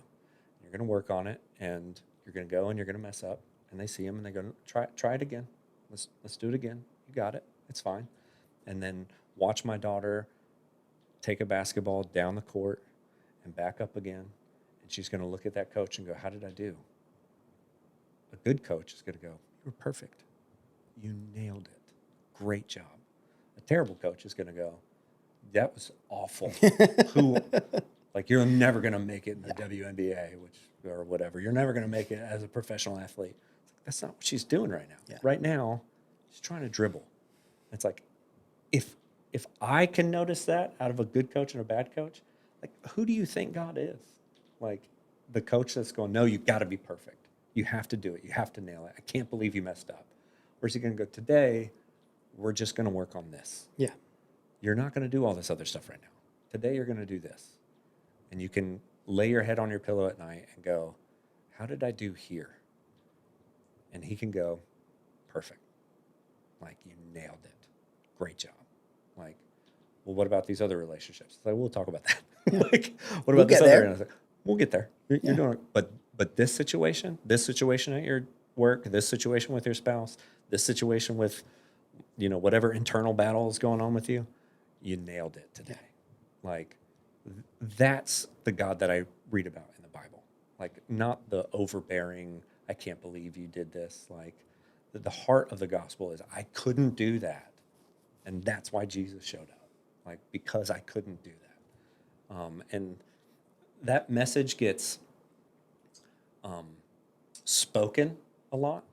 You're going to work on it, and you're going to go and you're going to mess up. And they see him and they go, try it again. Let's do it again. You got it. It's fine. And then watch my daughter take a basketball down the court and back up again. And she's going to look at that coach and go, how did I do? A good coach is going to go, you were perfect. You nailed it. Great job. A terrible coach is going to go, that was awful. Like, you're never going to make it in the WNBA, or whatever. You're never going to make it as a professional athlete. That's not what she's doing right now. Yeah. Right now, she's trying to dribble. It's like, if I can notice that out of a good coach and a bad coach, like, who do you think God is? Like, the coach that's going, no, you've got to be perfect. You have to do it. You have to nail it. I can't believe you messed up. Or is he going to go, today, we're just going to work on this. Yeah. You're not going to do all this other stuff right now. Today, you're going to do this. And you can lay your head on your pillow at night and go, how did I do here? And he can go, perfect. Like, you nailed it. Great job. Like, well, what about these other relationships? It's like, we'll talk about that. Like, what about this other? And I was like, we'll get there. You're doing it. But this situation at your work, this situation with your spouse, this situation with, whatever internal battle is going on with you, you nailed it today. Like, that's the God that I read about in the Bible. Like, not the overbearing, I can't believe you did this. Like, the heart of the gospel is, I couldn't do that. And that's why Jesus showed up. Like, because I couldn't do that. And that message gets spoken a lot,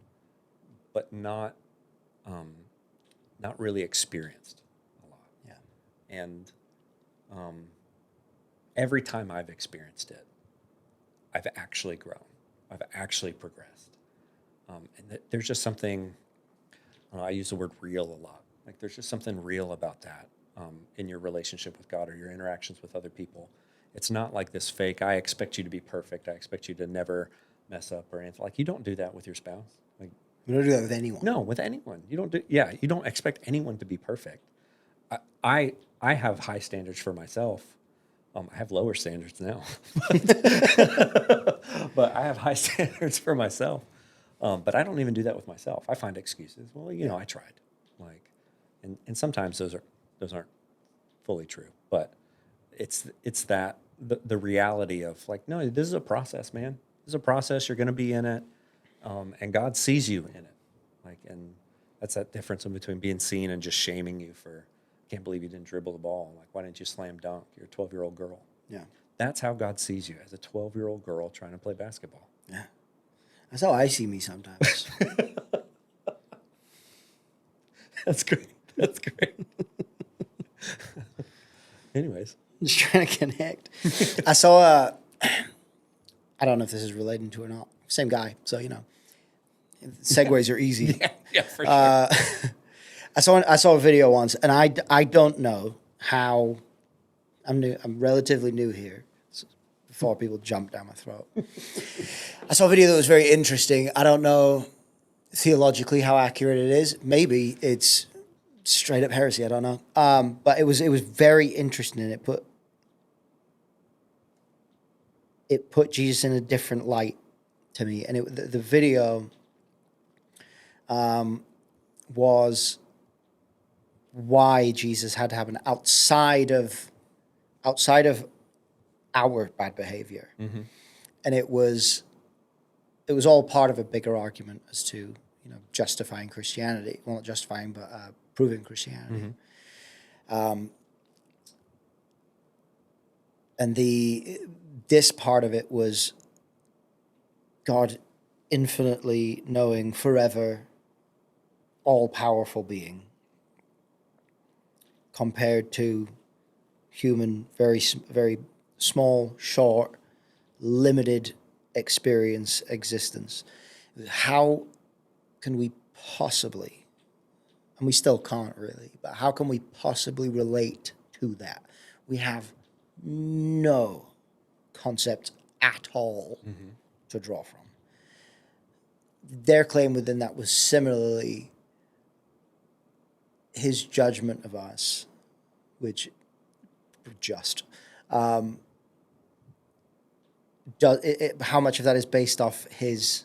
but not really experienced a lot. Yeah. And every time I've experienced it, I've actually grown. I've actually progressed. And there's just something, I use the word real a lot. Like, there's just something real about that in your relationship with God or your interactions with other people. It's not like this fake, I expect you to be perfect. I expect you to never mess up or anything. Like, you don't do that with your spouse. Like, You don't do that with anyone. no, with anyone. You don't expect anyone to be perfect. I have high standards for myself. I have lower standards now, but I have high standards for myself. But I don't even do that with myself. I find excuses. Well, I tried. Like, and sometimes those aren't fully true. But it's that the reality of, like, no, this is a process, man. This is a process. You're going to be in it, and God sees you in it. Like, and that's that difference in between being seen and just shaming you for, can't believe you didn't dribble the ball. Like, why didn't you slam dunk? You're a 12-year-old girl. Yeah. That's how God sees you, as a 12-year-old girl trying to play basketball. Yeah. That's how I see me sometimes. That's great. That's great. Anyways. Just trying to connect. I saw I don't know if this is related to or not. Same guy, so segues are easy. Yeah, for sure. I saw a video once, and I don't know how. I'm new. I'm relatively new here. Before people jump down my throat, I saw a video that was very interesting. I don't know theologically how accurate it is. Maybe it's straight up heresy. I don't know. But it was very interesting, and it put Jesus in a different light to me. And the video was why Jesus had to happen outside of our bad behavior. Mm-hmm. And it was all part of a bigger argument as to justifying Christianity. Well, not justifying, but proving Christianity. Mm-hmm. And this part of it was God infinitely knowing, forever, all-powerful being compared to human, very small, short, limited experience, existence. How can we possibly, and we still can't really, but how can we possibly relate to that? We have no concept at all to draw from. Their claim within that was similarly his judgment of us, which just how much of that is based off his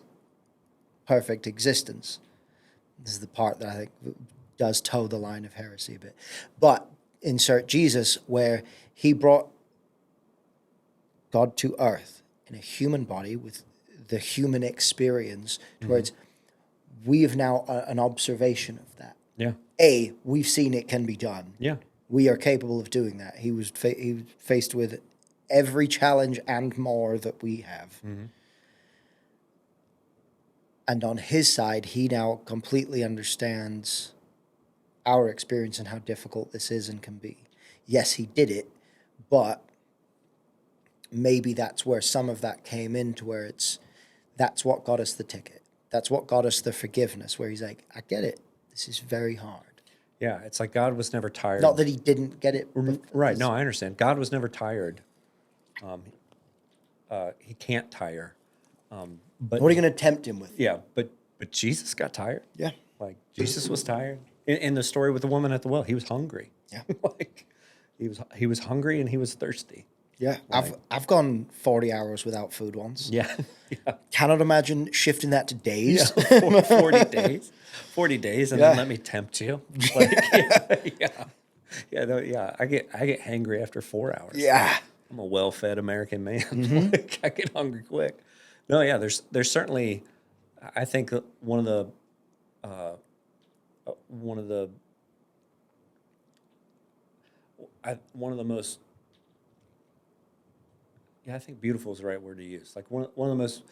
perfect existence. This is the part that I think does toe the line of heresy a bit. But insert Jesus, where he brought God to earth in a human body with the human experience, towards we have now an observation of that. Yeah. We've seen it can be done. Yeah. We are capable of doing that. He was faced with every challenge and more that we have. And on his side, he now completely understands our experience and how difficult this is and can be. Yes, he did it, but maybe that's where some of that came into where that's what got us the ticket. That's what got us the forgiveness, where he's like, I get it. This is very hard. Yeah, it's like God was never tired. Not that he didn't get it. Right, no, I understand. God was never tired. He can't tire. But What are you going to tempt him with? yeah, but Jesus got tired. Yeah. Like Jesus was tired. In the story with the woman at the well, he was hungry. Yeah. Like he was hungry and he was thirsty. Yeah. I've gone 40 hours without food once. Yeah. Yeah. Cannot imagine shifting that to days. Yeah. 40 days. 40 days and then let me tempt you. Like, yeah. I get hangry after 4 hours. Yeah. I'm a well-fed American man. Like, I get hungry quick. No, yeah, there's certainly, I think one of the most, I think beautiful is the right word to use. Like one of the most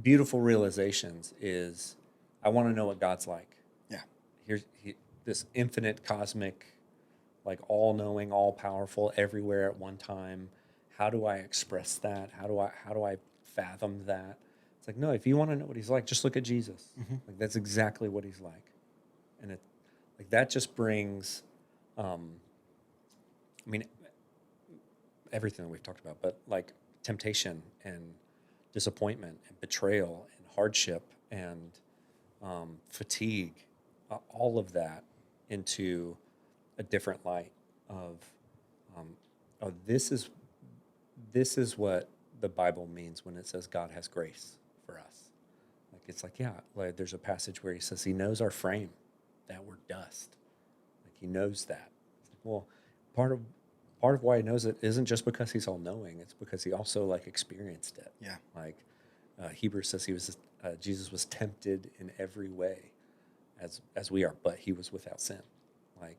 beautiful realizations is, I want to know what God's like. Yeah. This infinite, cosmic, like all-knowing, all-powerful, everywhere at one time. How do I express that? How do I fathom that? It's like, no, if you want to know what he's like, just look at Jesus. Like that's exactly what he's like. And it like that just brings everything that we've talked about, but like temptation and disappointment and betrayal and hardship and fatigue, all of that into a different light of this is what the Bible means when it says God has grace for us. Like it's like, yeah, like there's a passage where he says he knows our frame, that we're dust. Like he knows that. It's like, well, part of why he knows it isn't just because he's all knowing, it's because he also like experienced it. Yeah. Like Hebrews says Jesus was tempted in every way as we are, but he was without sin. Like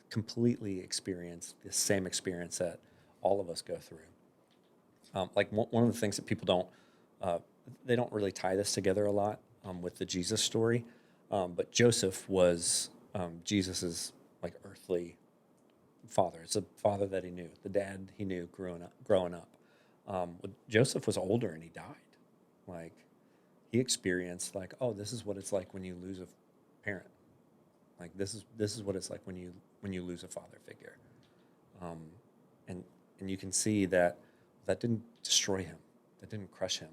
completely experienced the same experience that all of us go through. Like one of the things that people they don't really tie this together a lot with the Jesus story, but Joseph was Jesus's like earthly father. It's a father that he knew, the dad he knew growing up. Joseph was older and he died. Like he experienced like, oh, this is what it's like when you lose a parent. Like this is what it's like when you lose a father figure. And you can see that didn't destroy him, that didn't crush him,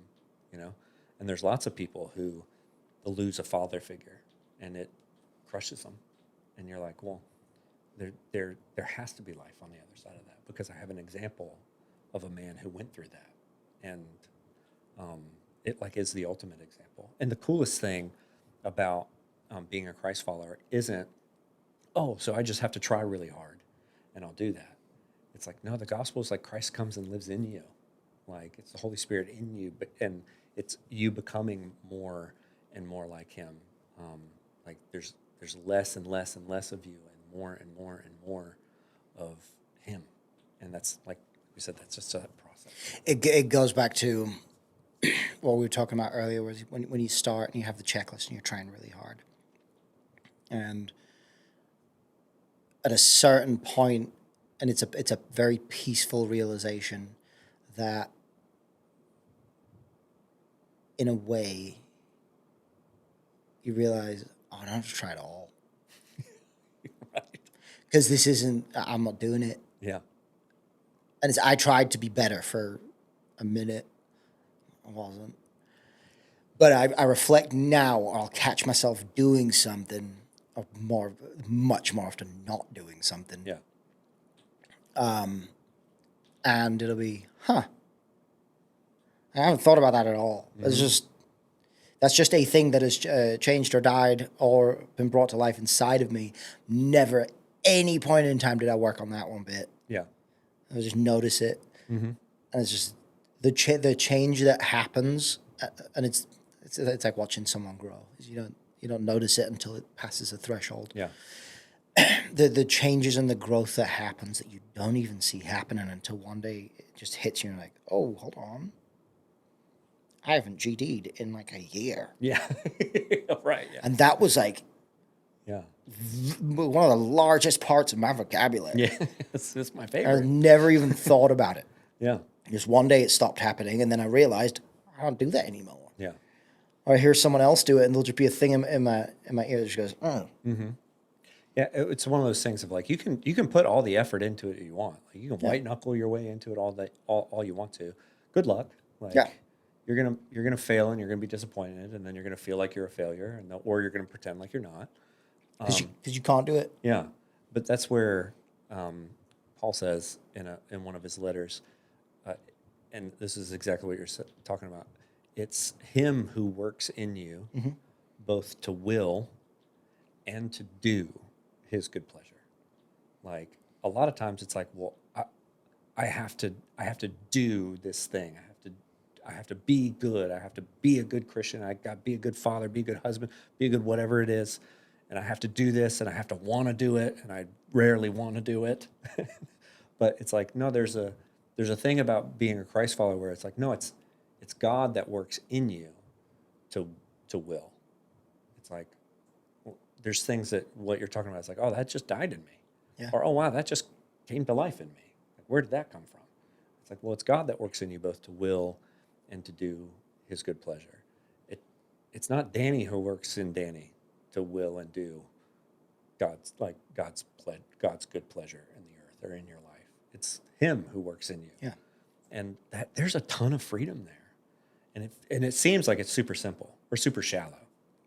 you know. And there's lots of people who lose a father figure and it crushes them, and you're like, well, there has to be life on the other side of that, because I have an example of a man who went through that, and it like is the ultimate example. And the coolest thing about being a Christ follower isn't, oh, so I just have to try really hard and I'll do that. It's like, no, the gospel is like Christ comes and lives in you. Like it's the Holy Spirit in you, and it's you becoming more and more like him. Like there's less and less and less of you, and more and more and more of him. And that's, like we said, that's just a process. It goes back to what we were talking about earlier was when you start and you have the checklist and you're trying really hard. And at a certain point, and it's a very peaceful realization that in a way you realize, oh, I don't have to try it all. Right. Because this isn't, I'm not doing it. Yeah. And I tried to be better for a minute. I wasn't. But I reflect now, or I'll catch myself doing something, or much more often not doing something. Yeah. And it'll be, I haven't thought about that at all. Mm-hmm. That's just a thing that has changed or died or been brought to life inside of me. Never at any point in time did I work on that one bit. Yeah. I just notice it. Mm-hmm. And it's just the change that happens, and it's like watching someone grow. You don't notice it until it passes a threshold. Yeah. The changes and the growth that happens that you don't even see happening until one day it just hits you and you're like, oh, hold on. I haven't GD'd in like a year. Yeah. Right. Yeah. And that was like Yeah. one of the largest parts of my vocabulary. Yeah. It's my I favorite. never even thought about it. Yeah. Just one day it stopped happening, and then I realized I don't do that anymore. Yeah. Or I hear someone else do it, and there'll just be a thing in my ear that just goes, oh. Mm-hmm. Yeah, it's one of those things of like you can put all the effort into it you want. Like you can white knuckle your way into it all you want to. Good luck. Like you're gonna fail and you're gonna be disappointed, and then you're gonna feel like you're a failure, or you're gonna pretend like you're not. Because you can't do it. Yeah, but that's where Paul says in one of his letters, and this is exactly what you're talking about. It's him who works in you, both to will and to do his good pleasure. Like a lot of times it's like, well, I have to do this thing. I have to be good. I have to be a good Christian. I got to be a good father, be a good husband, be a good whatever it is. And I have to do this, and I have to want to do it, and I rarely want to do it. But it's like, no, there's a thing about being a Christ follower where it's like, no, it's God that works in you to will. It's like, there's things that what you're talking about is like, oh, that just died in me. Yeah. Or, oh, wow, that just came to life in me. Like, where did that come from? It's like, well, it's God that works in you both to will and to do his good pleasure. It's not Danny who works in Danny to will and do God's good pleasure in the earth or in your life. It's him who works in you. Yeah. And there's a ton of freedom there. And it seems like it's super simple or super shallow.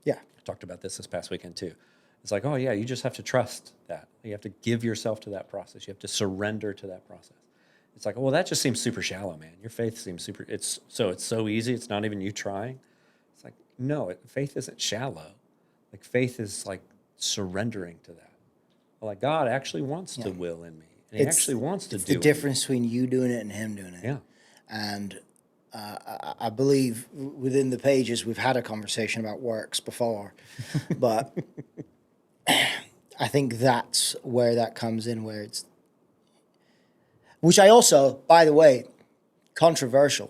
Yeah. I talked about this past weekend too. It's like, oh yeah, you just have to trust that. You have to give yourself to that process. You have to surrender to that process. It's like, well, that just seems super shallow, man. Your faith seems it's so easy. It's not even you trying. It's like, no, faith isn't shallow. Like faith is like surrendering to that. Like God actually wants to will in me. And he actually wants to do it. It's the difference between you doing it and him doing it. Yeah. And I believe within the pages we've had a conversation about works before, but I think that's where that comes in, which I also, by the way, controversial.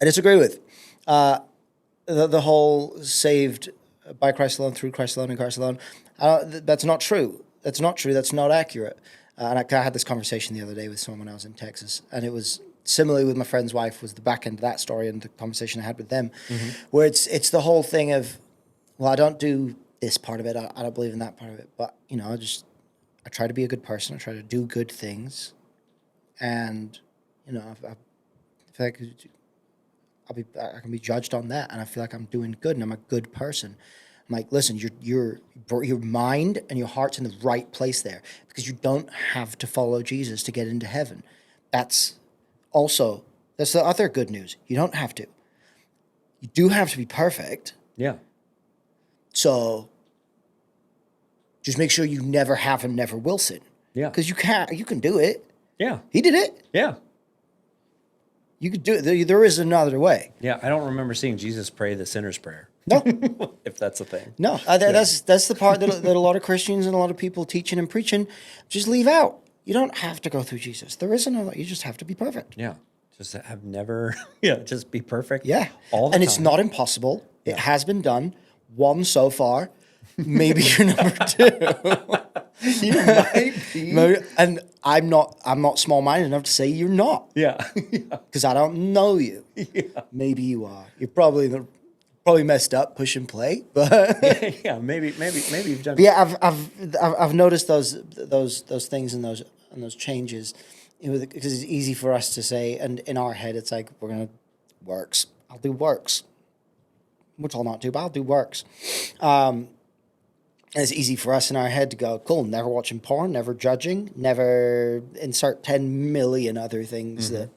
I disagree with the whole saved by Christ alone, through Christ alone, in Christ alone. That's not true. That's not true. That's not accurate. And I had this conversation the other day with someone when I was in Texas, and it was similarly with my friend's wife was the back end of that story and the conversation I had with them, where it's the whole thing of, well, I don't do this part of it. I don't believe in that part of it. But, I try to be a good person. I try to do good things. And, I feel like I can be judged on that. And I feel like I'm doing good and I'm a good person. I'm like, listen, your mind and your heart's in the right place there because you don't have to follow Jesus to get into heaven. That's the other good news. You don't have to. You do have to be perfect. Yeah. So just make sure you never have and never will sin. Yeah. Because you can do it. Yeah. He did it. Yeah. You could do it. There is another way. Yeah. I don't remember seeing Jesus pray the sinner's prayer. No. If that's a thing. No. That's the part that a lot of Christians and a lot of people teaching and preaching just leave out. You don't have to go through Jesus. There is another. You just have to be perfect. Yeah. just have never, just be perfect. Yeah. All the and time. it's not impossible. It has been done. One so far. Maybe you're number two. You might be. And I'm not small-minded enough to say you're not. Yeah. Because I don't know you. Yeah. Maybe you are. You're probably messed up push and play, but yeah, maybe you've done. But yeah, I've noticed those things and those changes, because it's easy for us to say, and in our head it's like we're gonna works. I'll do works, which I'll not do, but I'll do works. And it's easy for us in our head to go, cool, never watching porn, never judging, never insert 10 million other things that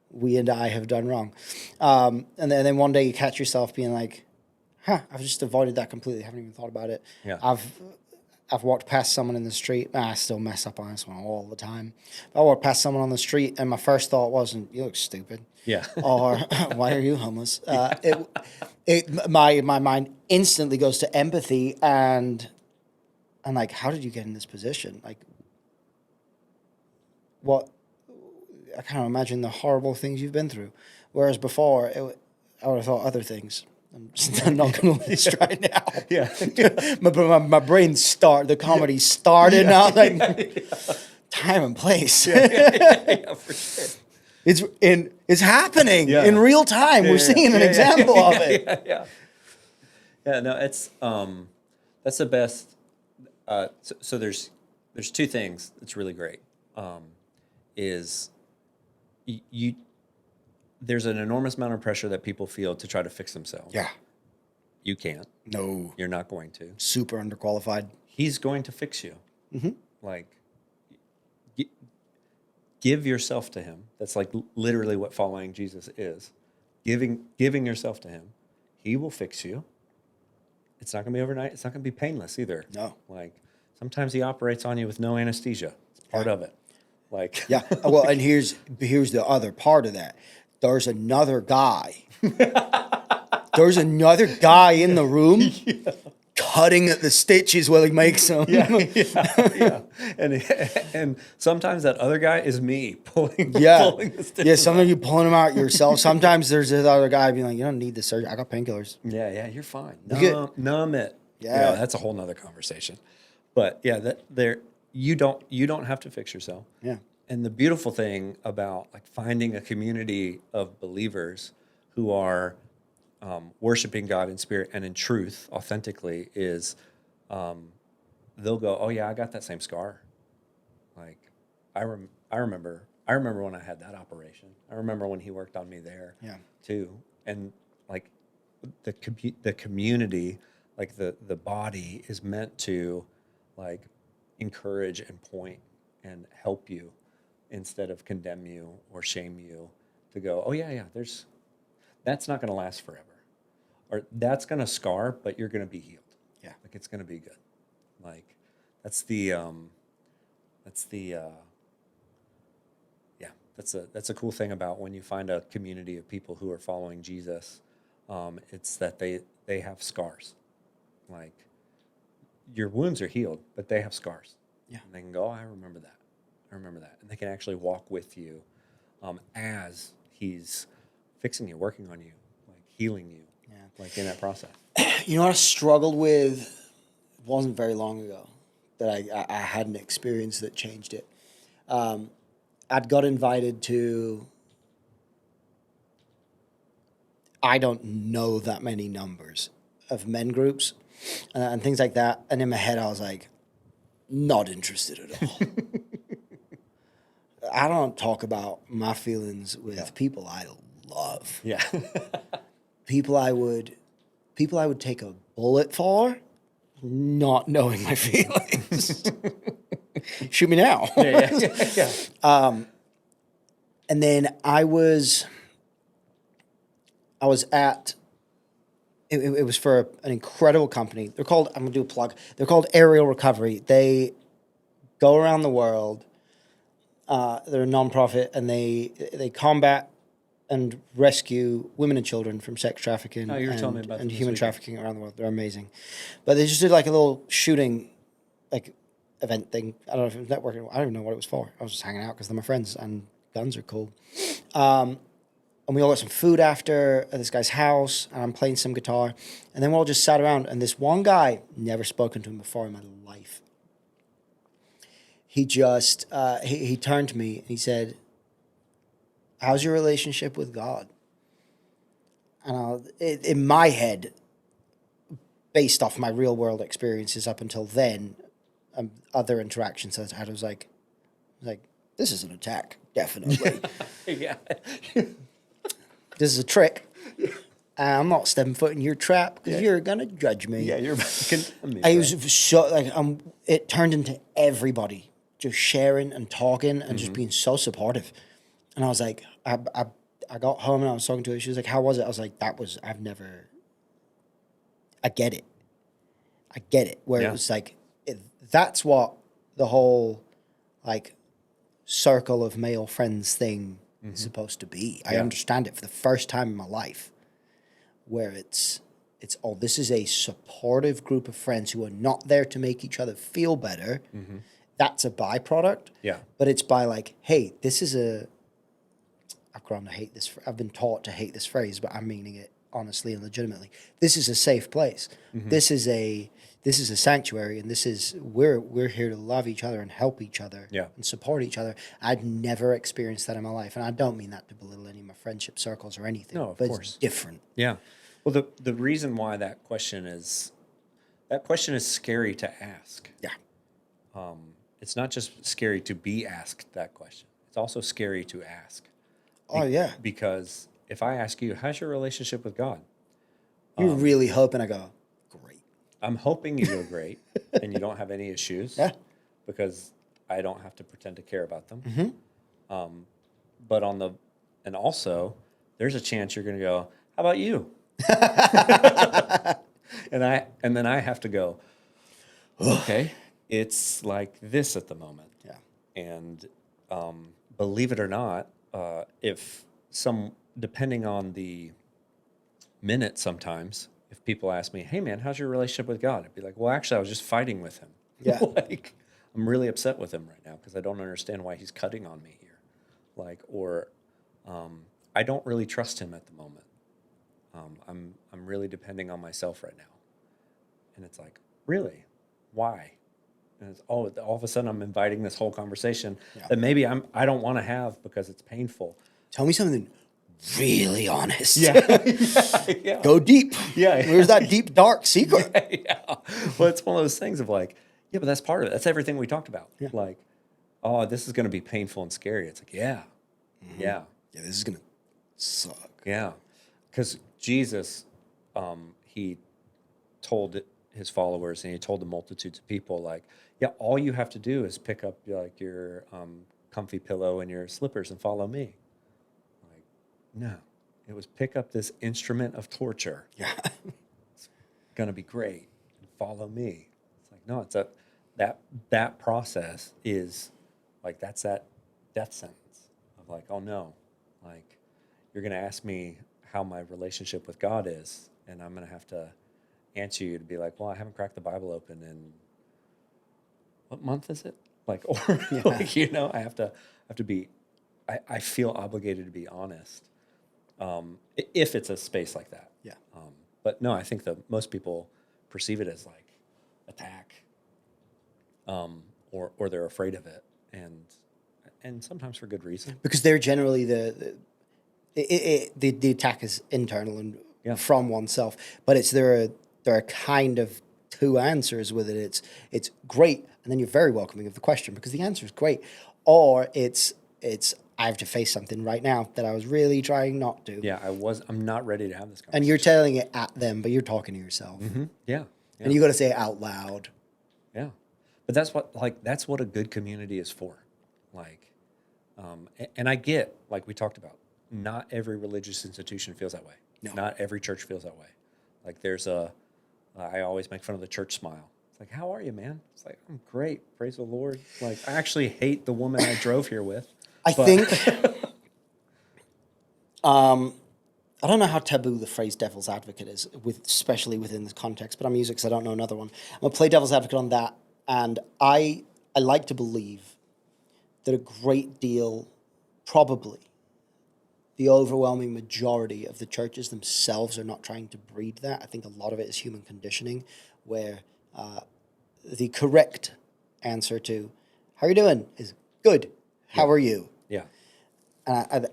we and I have done wrong. And then one day you catch yourself being like, I've just avoided that completely. I haven't even thought about it. Yeah. I've walked past someone in the street. I still mess up on this one all the time. I walked past someone on the street and my first thought wasn't, you look stupid. Yeah. Or why are you homeless? My mind instantly goes to empathy and like, how did you get in this position? Like, what? I can't imagine the horrible things you've been through. Whereas before, I would have thought other things. I'm not going to list right now. Yeah. my brain the comedy started now. Like, time and place. Yeah, for sure. It's happening in real time. We're seeing an example of it. Yeah, no, it's that's the best. So there's two things that's really great. Is you there's an enormous amount of pressure that people feel to try to fix themselves. Yeah. You can't. No. You're not going to. Super underqualified. He's going to fix you. Mm-hmm. Like, give yourself to him. That's like literally what following Jesus is. Giving yourself to him. He will fix you. It's not going to be overnight. It's not going to be painless either. No. Like, sometimes he operates on you with no anesthesia. It's part of it. Like, yeah. Well, and here's the other part of that. There's another guy. There's another guy in the room cutting at the stitches while he makes them. Yeah. And sometimes that other guy is me pulling the stitches. Yeah, sometimes you're pulling them out yourself. Sometimes there's this other guy being like, you don't need this surgery. I got painkillers. Yeah, you're fine. Numb it. Yeah. That's a whole nother conversation. But yeah, you don't have to fix yourself. Yeah. And the beautiful thing about like finding a community of believers who are worshiping God in spirit and in truth authentically is they'll go, oh yeah, I got that same scar. Like I remember when I had that operation. I remember when he worked on me there too. And like the community, like the body is meant to like encourage and point and help you instead of condemn you or shame you, to go, oh yeah, that's not going to last forever. Or that's going to scar, but you're going to be healed. Yeah. Like it's going to be good. Like that's a cool thing about when you find a community of people who are following Jesus. It's that they have scars. Like your wounds are healed, but they have scars. Yeah. And they can go, oh, I remember that. And they can actually walk with you as he's fixing you, working on you, like healing you, like in that process. You know what I struggled with? It wasn't very long ago that I had an experience that changed it. I'd got invited to, I don't know that many numbers of men groups and things like that. And in my head, I was like, not interested at all. I don't talk about my feelings with people I love. Yeah. People I would take a bullet for, not knowing my feelings. Shoot me now. Yeah. And then I was at. It was for an incredible company. They're called. I'm gonna do a plug. They're called Aerial Recovery. They go around the world. They're a nonprofit, and they combat and rescue women and children from sex trafficking and human trafficking around the world. They're amazing. But they just did like a little shooting, like event thing. I don't know if it was networking. I don't even know what it was for. I was just hanging out because they're my friends and guns are cool. And we all got some food after at this guy's house, and I'm playing some guitar. And then we all just sat around, and this one guy, never spoken to him before in my life. He just, he turned to me and he said, how's your relationship with God? And in my head, based off my real world experiences up until then, other interactions I've had, I was like, this is an attack, definitely. Yeah. This is a trick. I'm not stepping foot in your trap because you're gonna judge me. Yeah, you're me. I was so like it turned into everybody just sharing and talking and just being so supportive. And I was like, I got home and I was talking to her. She was like, "How was it?" I was like, I get it. I get it. Where it was like, that's what the whole like circle of male friends thing is supposed to be. I understand it for the first time in my life, where it's this is a supportive group of friends who are not there to make each other feel better. That's a byproduct. Yeah. But it's by like, hey, this is I've grown to hate this. I've been taught to hate this phrase, but I'm meaning it honestly and legitimately. This is a safe place. This is a sanctuary, and we're here to love each other and help each other and support each other. I'd never experienced that in my life, and I don't mean that to belittle any of my friendship circles or anything. No, of but course. It's different. Yeah. Well, the reason why that question is scary to ask. Yeah. It's not just scary to be asked that question. It's also scary to ask. Oh yeah. Because if I ask you, how's your relationship with God? You're really hoping I go, great. I'm hoping you go great and you don't have any issues. Yeah. Because I don't have to pretend to care about them. But and also there's a chance you're going to go, how about you? and then I have to go, okay, it's like this at the moment. Yeah. And believe it or not, depending on the minute sometimes, if people ask me, hey man, how's your relationship with God? I'd be like, well, actually, I was just fighting with him. Yeah. Like, I'm really upset with him right now because I don't understand why he's cutting on me here. Like, or I don't really trust him at the moment. I'm really depending on myself right now. And it's like, really? Why? And it's all of a sudden I'm inviting this whole conversation that maybe I don't want to have because it's painful. Tell me something really honest. Yeah. Go deep. Yeah. Where's that deep, dark secret? Yeah. Well, it's one of those things of like, yeah, but that's part of it. That's everything we talked about. Yeah. Like, oh, this is going to be painful and scary. It's like, yeah. Yeah, this is going to suck. Yeah. Because Jesus, he told his followers and he told the multitudes of people, like, yeah, all you have to do is pick up like your comfy pillow and your slippers and follow me. Like, no, it was pick up this instrument of torture. Yeah. It's gonna be great. Follow me. It's like, no, that process is like, that's that death sentence of like, oh no, like you're gonna ask me how my relationship with God is, and I'm gonna have to answer you to be like, well, I haven't cracked the Bible open in what month is it? Like, or like, I have to be, I feel obligated to be honest. If it's a space like that. Yeah. But no, I think that most people perceive it as like attack, or they're afraid of it. And sometimes for good reason. Because they're generally the attack is internal and from oneself, but there are kind of two answers with it. It's great, and then you're very welcoming of the question because the answer is great, or it's I have to face something right now that I was really trying not to. Yeah, I'm not ready to have this conversation. And you're telling it at them, but you're talking to yourself. Yeah. And you got to say it out loud. Yeah, but that's what a good community is for. Like, and I get, like we talked about, not every religious institution feels that way. No. Not every church feels that way. Like I always make fun of the church smile. It's like, how are you, man? It's like, I'm great. Praise the Lord. Like, I actually hate the woman I drove here with. I think, I don't know how taboo the phrase devil's advocate is, especially within this context, but I'm using it because I don't know another one. I'm going to play devil's advocate on that. And I like to believe that a great deal, probably, the overwhelming majority of the churches themselves are not trying to breed that. I think a lot of it is human conditioning, where the correct answer to "How are you doing?" is "Good. How are you?" Yeah. And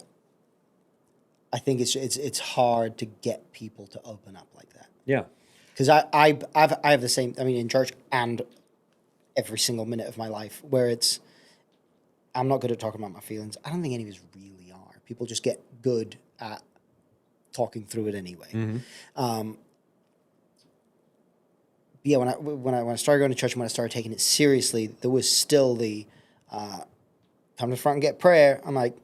I think it's hard to get people to open up like that. Yeah. Because I have the same. I mean, in church and every single minute of my life, where I'm not good at talking about my feelings. I don't think any of us really are. People just get good at talking through it anyway. But yeah, when I started going to church and when I started taking it seriously, there was still the come to the front and get prayer. I'm like,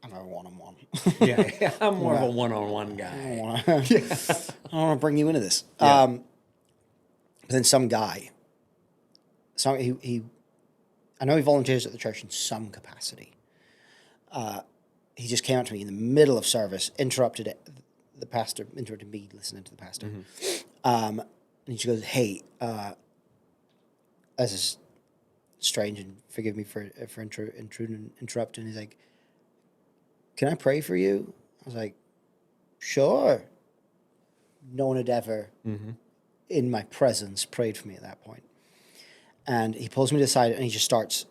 I'm a one-on-one. Yeah. I'm more of a one-on-one guy. I don't want to bring you into this. Yeah. But then some guy, I know he volunteers at the church in some capacity. He just came up to me in the middle of service, interrupted me listening to the pastor. And he just goes, "Hey, this is strange, and forgive me for interrupting." He's like, "Can I pray for you?" I was like, "Sure." No one had ever, in my presence, prayed for me at that point. And he pulls me to the side and he just starts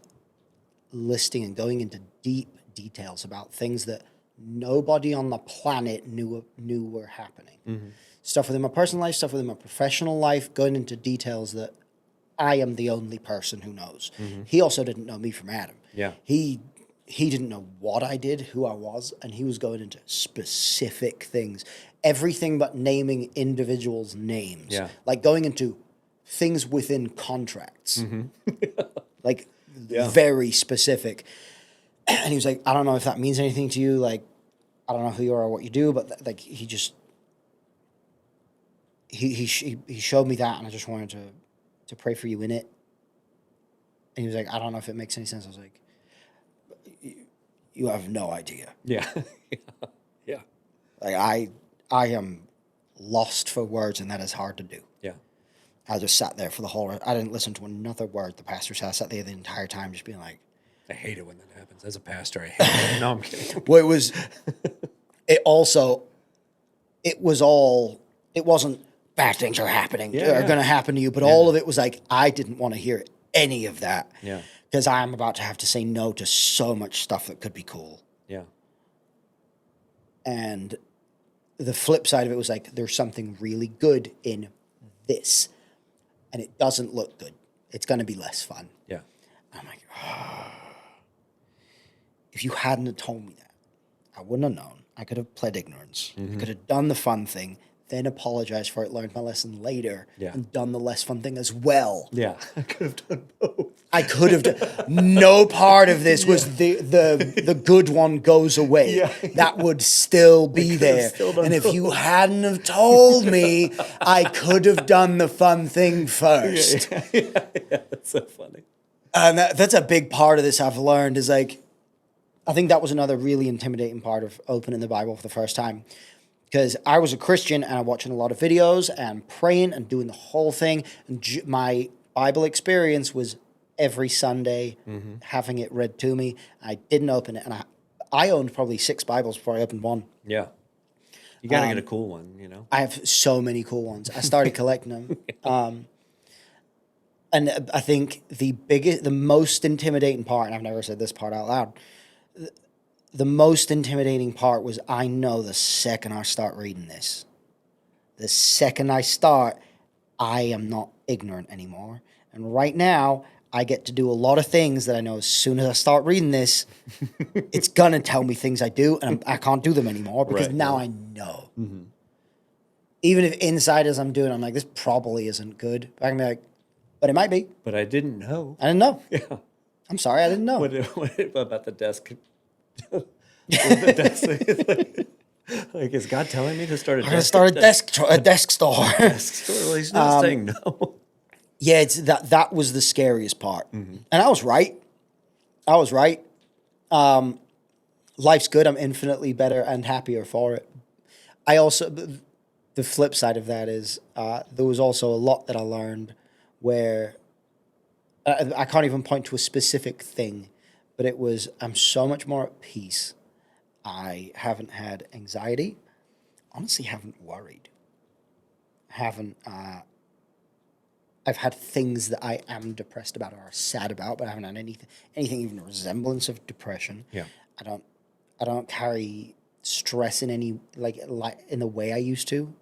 listing and going into deep details about things that nobody on the planet knew were happening. Stuff within my personal life, stuff within my professional life, going into details that I am the only person who knows. He also didn't know me from Adam. Yeah. He didn't know what I did, who I was, and he was going into specific things. Everything but naming individuals' names. Yeah. Like going into things within contracts. Like very specific. And he was like, "I don't know if that means anything to you. Like, I don't know who you are or what you do, but like he just he showed me that, and I just wanted to pray for you in it." And he was like, "I don't know if it makes any sense." I was like, "You have no idea." Yeah. Yeah. Like I am lost for words, and that is hard to do. Yeah. I just sat there for the whole. I didn't listen to another word the pastor said. I sat there the entire time, just being like, I hate it when that happens. As a pastor, I hate it. No, I'm kidding. Well, it wasn't bad things are happening, are going to happen to you, but all of it was like, I didn't want to hear any of that. Yeah. Because I'm about to have to say no to so much stuff that could be cool. Yeah. And the flip side of it was like, there's something really good in this. And it doesn't look good. It's going to be less fun. Yeah. I'm like, if you hadn't have told me that, I wouldn't have known. I could have pled ignorance. I could have done the fun thing, then apologized for it, learned my lesson later, and done the less fun thing as well. Yeah. I could have done both. I could have done. No part of this was the good one goes away. Yeah. That would still be there. And if you hadn't have told me, I could have done the fun thing first. Yeah. That's so funny. And that's a big part of this I've learned is like, I think that was another really intimidating part of opening the Bible for the first time. Because I was a Christian and I'm watching a lot of videos and praying and doing the whole thing. And my Bible experience was every Sunday having it read to me. I didn't open it. And I owned probably 6 Bibles before I opened one. Yeah. You got to get a cool one, you know? I have so many cool ones. I started collecting them. And I think the most intimidating part, and I've never said this part out loud, the most intimidating part was I know the second I start reading this, the second I start, I am not ignorant anymore. And right now, I get to do a lot of things that I know as soon as I start reading this, it's going to tell me things I do, and I can't do them anymore because now I know. Even if inside as I'm doing, I'm like, this probably isn't good. But I can be like, but it might be. But I didn't know. I didn't know. Yeah. I'm sorry, I didn't know. What about the desk? The desk like, is God telling me to start a desk? I'm going to start a desk store. Desk store? Well, he's not saying no. Yeah, it's that was the scariest part. And I was right. Life's good. I'm infinitely better and happier for it. I also, the flip side of that is there was also a lot that I learned where I can't even point to a specific thing, but it was I'm so much more at peace. I haven't had anxiety. Honestly, haven't worried. Haven't. I've had things that I am depressed about or sad about, but I haven't had anything even a resemblance of depression. Yeah. I don't carry stress in any like in the way I used to,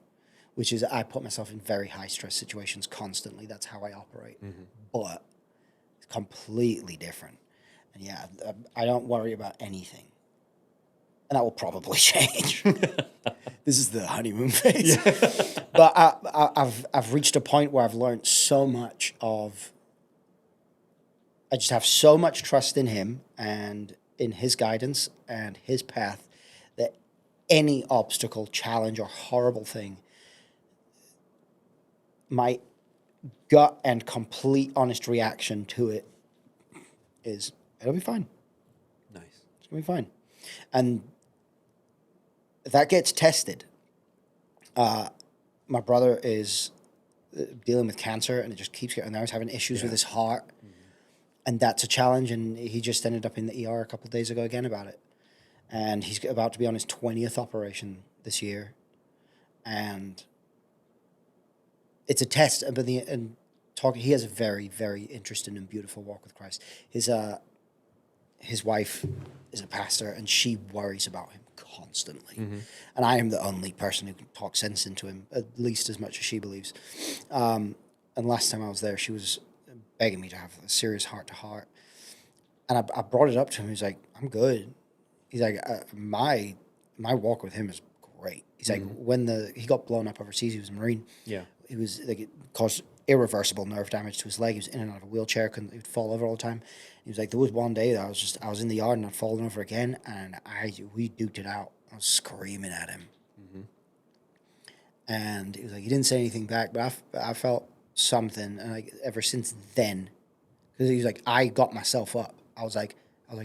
which is I put myself in very high stress situations constantly. That's how I operate. But it's completely different. And yeah, I don't worry about anything. And that will probably change. This is the honeymoon phase. But I've reached a point where I've learned so much of. I just have so much trust in him and in his guidance and his path that any obstacle, challenge, or horrible thing, my gut and complete honest reaction to it is it'll be fine. Nice. It's gonna be fine. And that gets tested. My brother is dealing with cancer, and it just keeps getting there. He's having issues with his heart, and that's a challenge. And he just ended up in the ER a couple of days ago again about it. And he's about to be on his 20th operation this year, and it's a test. But he has a very, very interesting and beautiful walk with Christ. His wife is a pastor, and she worries about him constantly. And I am the only person who can talk sense into him, at least as much as she believes. And last time I was there, she was begging me to have a serious heart-to-heart. And I brought it up to him. He's like, I'm good. He's like, my walk with him is great. He's like, when he got blown up overseas, he was a Marine. Yeah. It was like it caused irreversible nerve damage to his leg. He was in and out of a wheelchair, he would fall over all the time. He was like, there was one day that I was in the yard and I'd fallen over again, and we duked it out. I was screaming at him. And he was like, he didn't say anything back, but I felt something, and like ever since then, because he was like, I got myself up. I was like,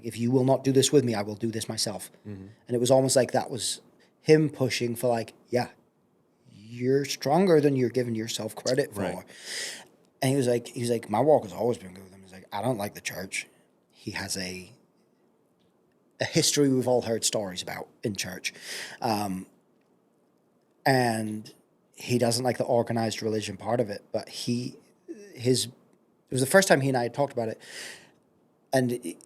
if you will not do this with me, I will do this myself. And it was almost like that was him pushing for like, yeah, you're stronger than you're giving yourself credit for. Right. And he was like, my walk has always been good with him. He's like, I don't like the church. He has a history we've all heard stories about in church. And he doesn't like the organized religion part of it, but it was the first time he and I had talked about it. And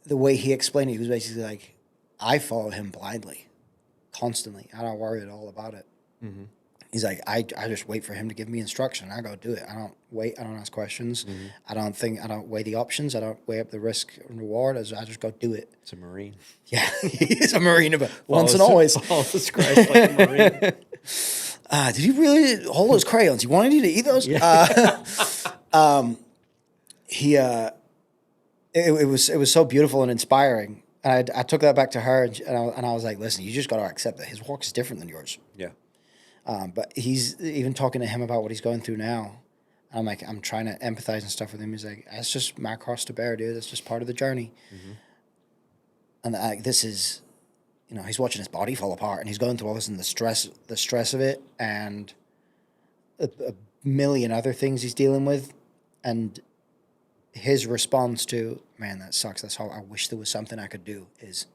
the way he explained it, he was basically like, I follow him blindly, constantly. I don't worry at all about it. He's like, I just wait for him to give me instruction. I go do it. I don't wait. I don't ask questions. I don't weigh the options. I don't weigh up the risk and reward. I just go do it. It's a Marine. Yeah, he's a Marine, but once and always. Follows Christ like a Marine. Did he really hold those crayons? He wanted you to eat those? Yeah. It was so beautiful and inspiring. And I took that back to her, and I was like, listen, you just got to accept that his walk is different than yours. Yeah. But he's even talking to him about what he's going through now. I'm like, I'm trying to empathize and stuff with him. He's like, that's just my cross to bear, dude. That's just part of the journey. And this is, he's watching his body fall apart, and he's going through all this and the stress of it, and a million other things he's dealing with. And his response to, man, that sucks. That's how I wish there was something I could do is,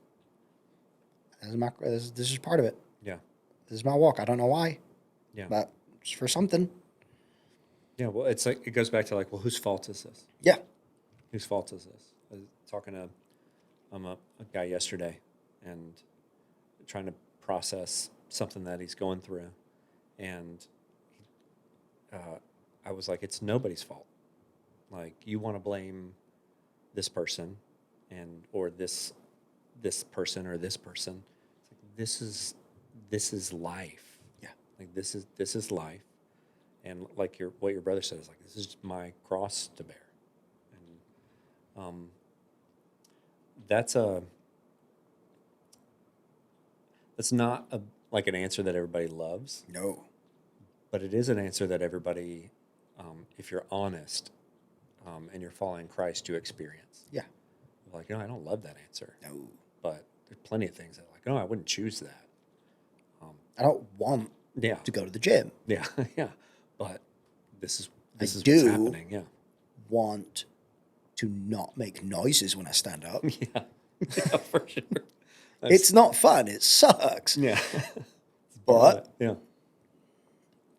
this is part of it. Yeah. This is my walk. I don't know why. Yeah. But it's for something. Yeah. Well, it's like, it goes back to like, well, whose fault is this? Yeah. Whose fault is this? I was talking to a guy yesterday and trying to process something that he's going through. And I was like, it's nobody's fault. Like, you want to blame this person or this person or this person. It's like, this is life. Yeah. Like, this is life. And like what your brother said is like, this is my cross to bear. And that's not like an answer that everybody loves. No. But it is an answer that everybody, if you're honest, and you're following Christ, you experience. Yeah. Like, I don't love that answer. No. But there's plenty of things that like, I wouldn't choose that. I don't want to go to the gym. Yeah, yeah. But this is what's happening. Yeah. Want to not make noises when I stand up. Yeah, for sure. It's not fun. It sucks. Yeah. But yeah.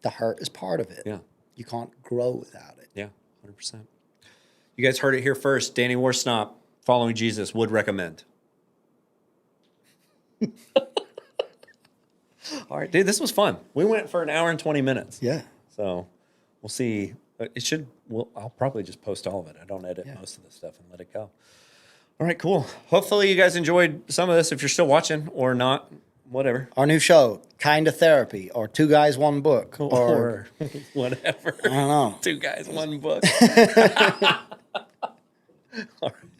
the hurt is part of it. Yeah. You can't grow without it. Yeah. 100%. You guys heard it here first. Danny Warsnop, following Jesus, would recommend. All right, dude, this was fun. We went for an hour and 20 minutes. Yeah. So we'll see. I'll probably just post all of it. I don't edit most of this stuff and let it go. All right, cool. Hopefully you guys enjoyed some of this. If you're still watching or not, whatever. Our new show, Kind of Therapy, or Two Guys, One Book, Or whatever. I don't know. 2 guys, 1 book. All right.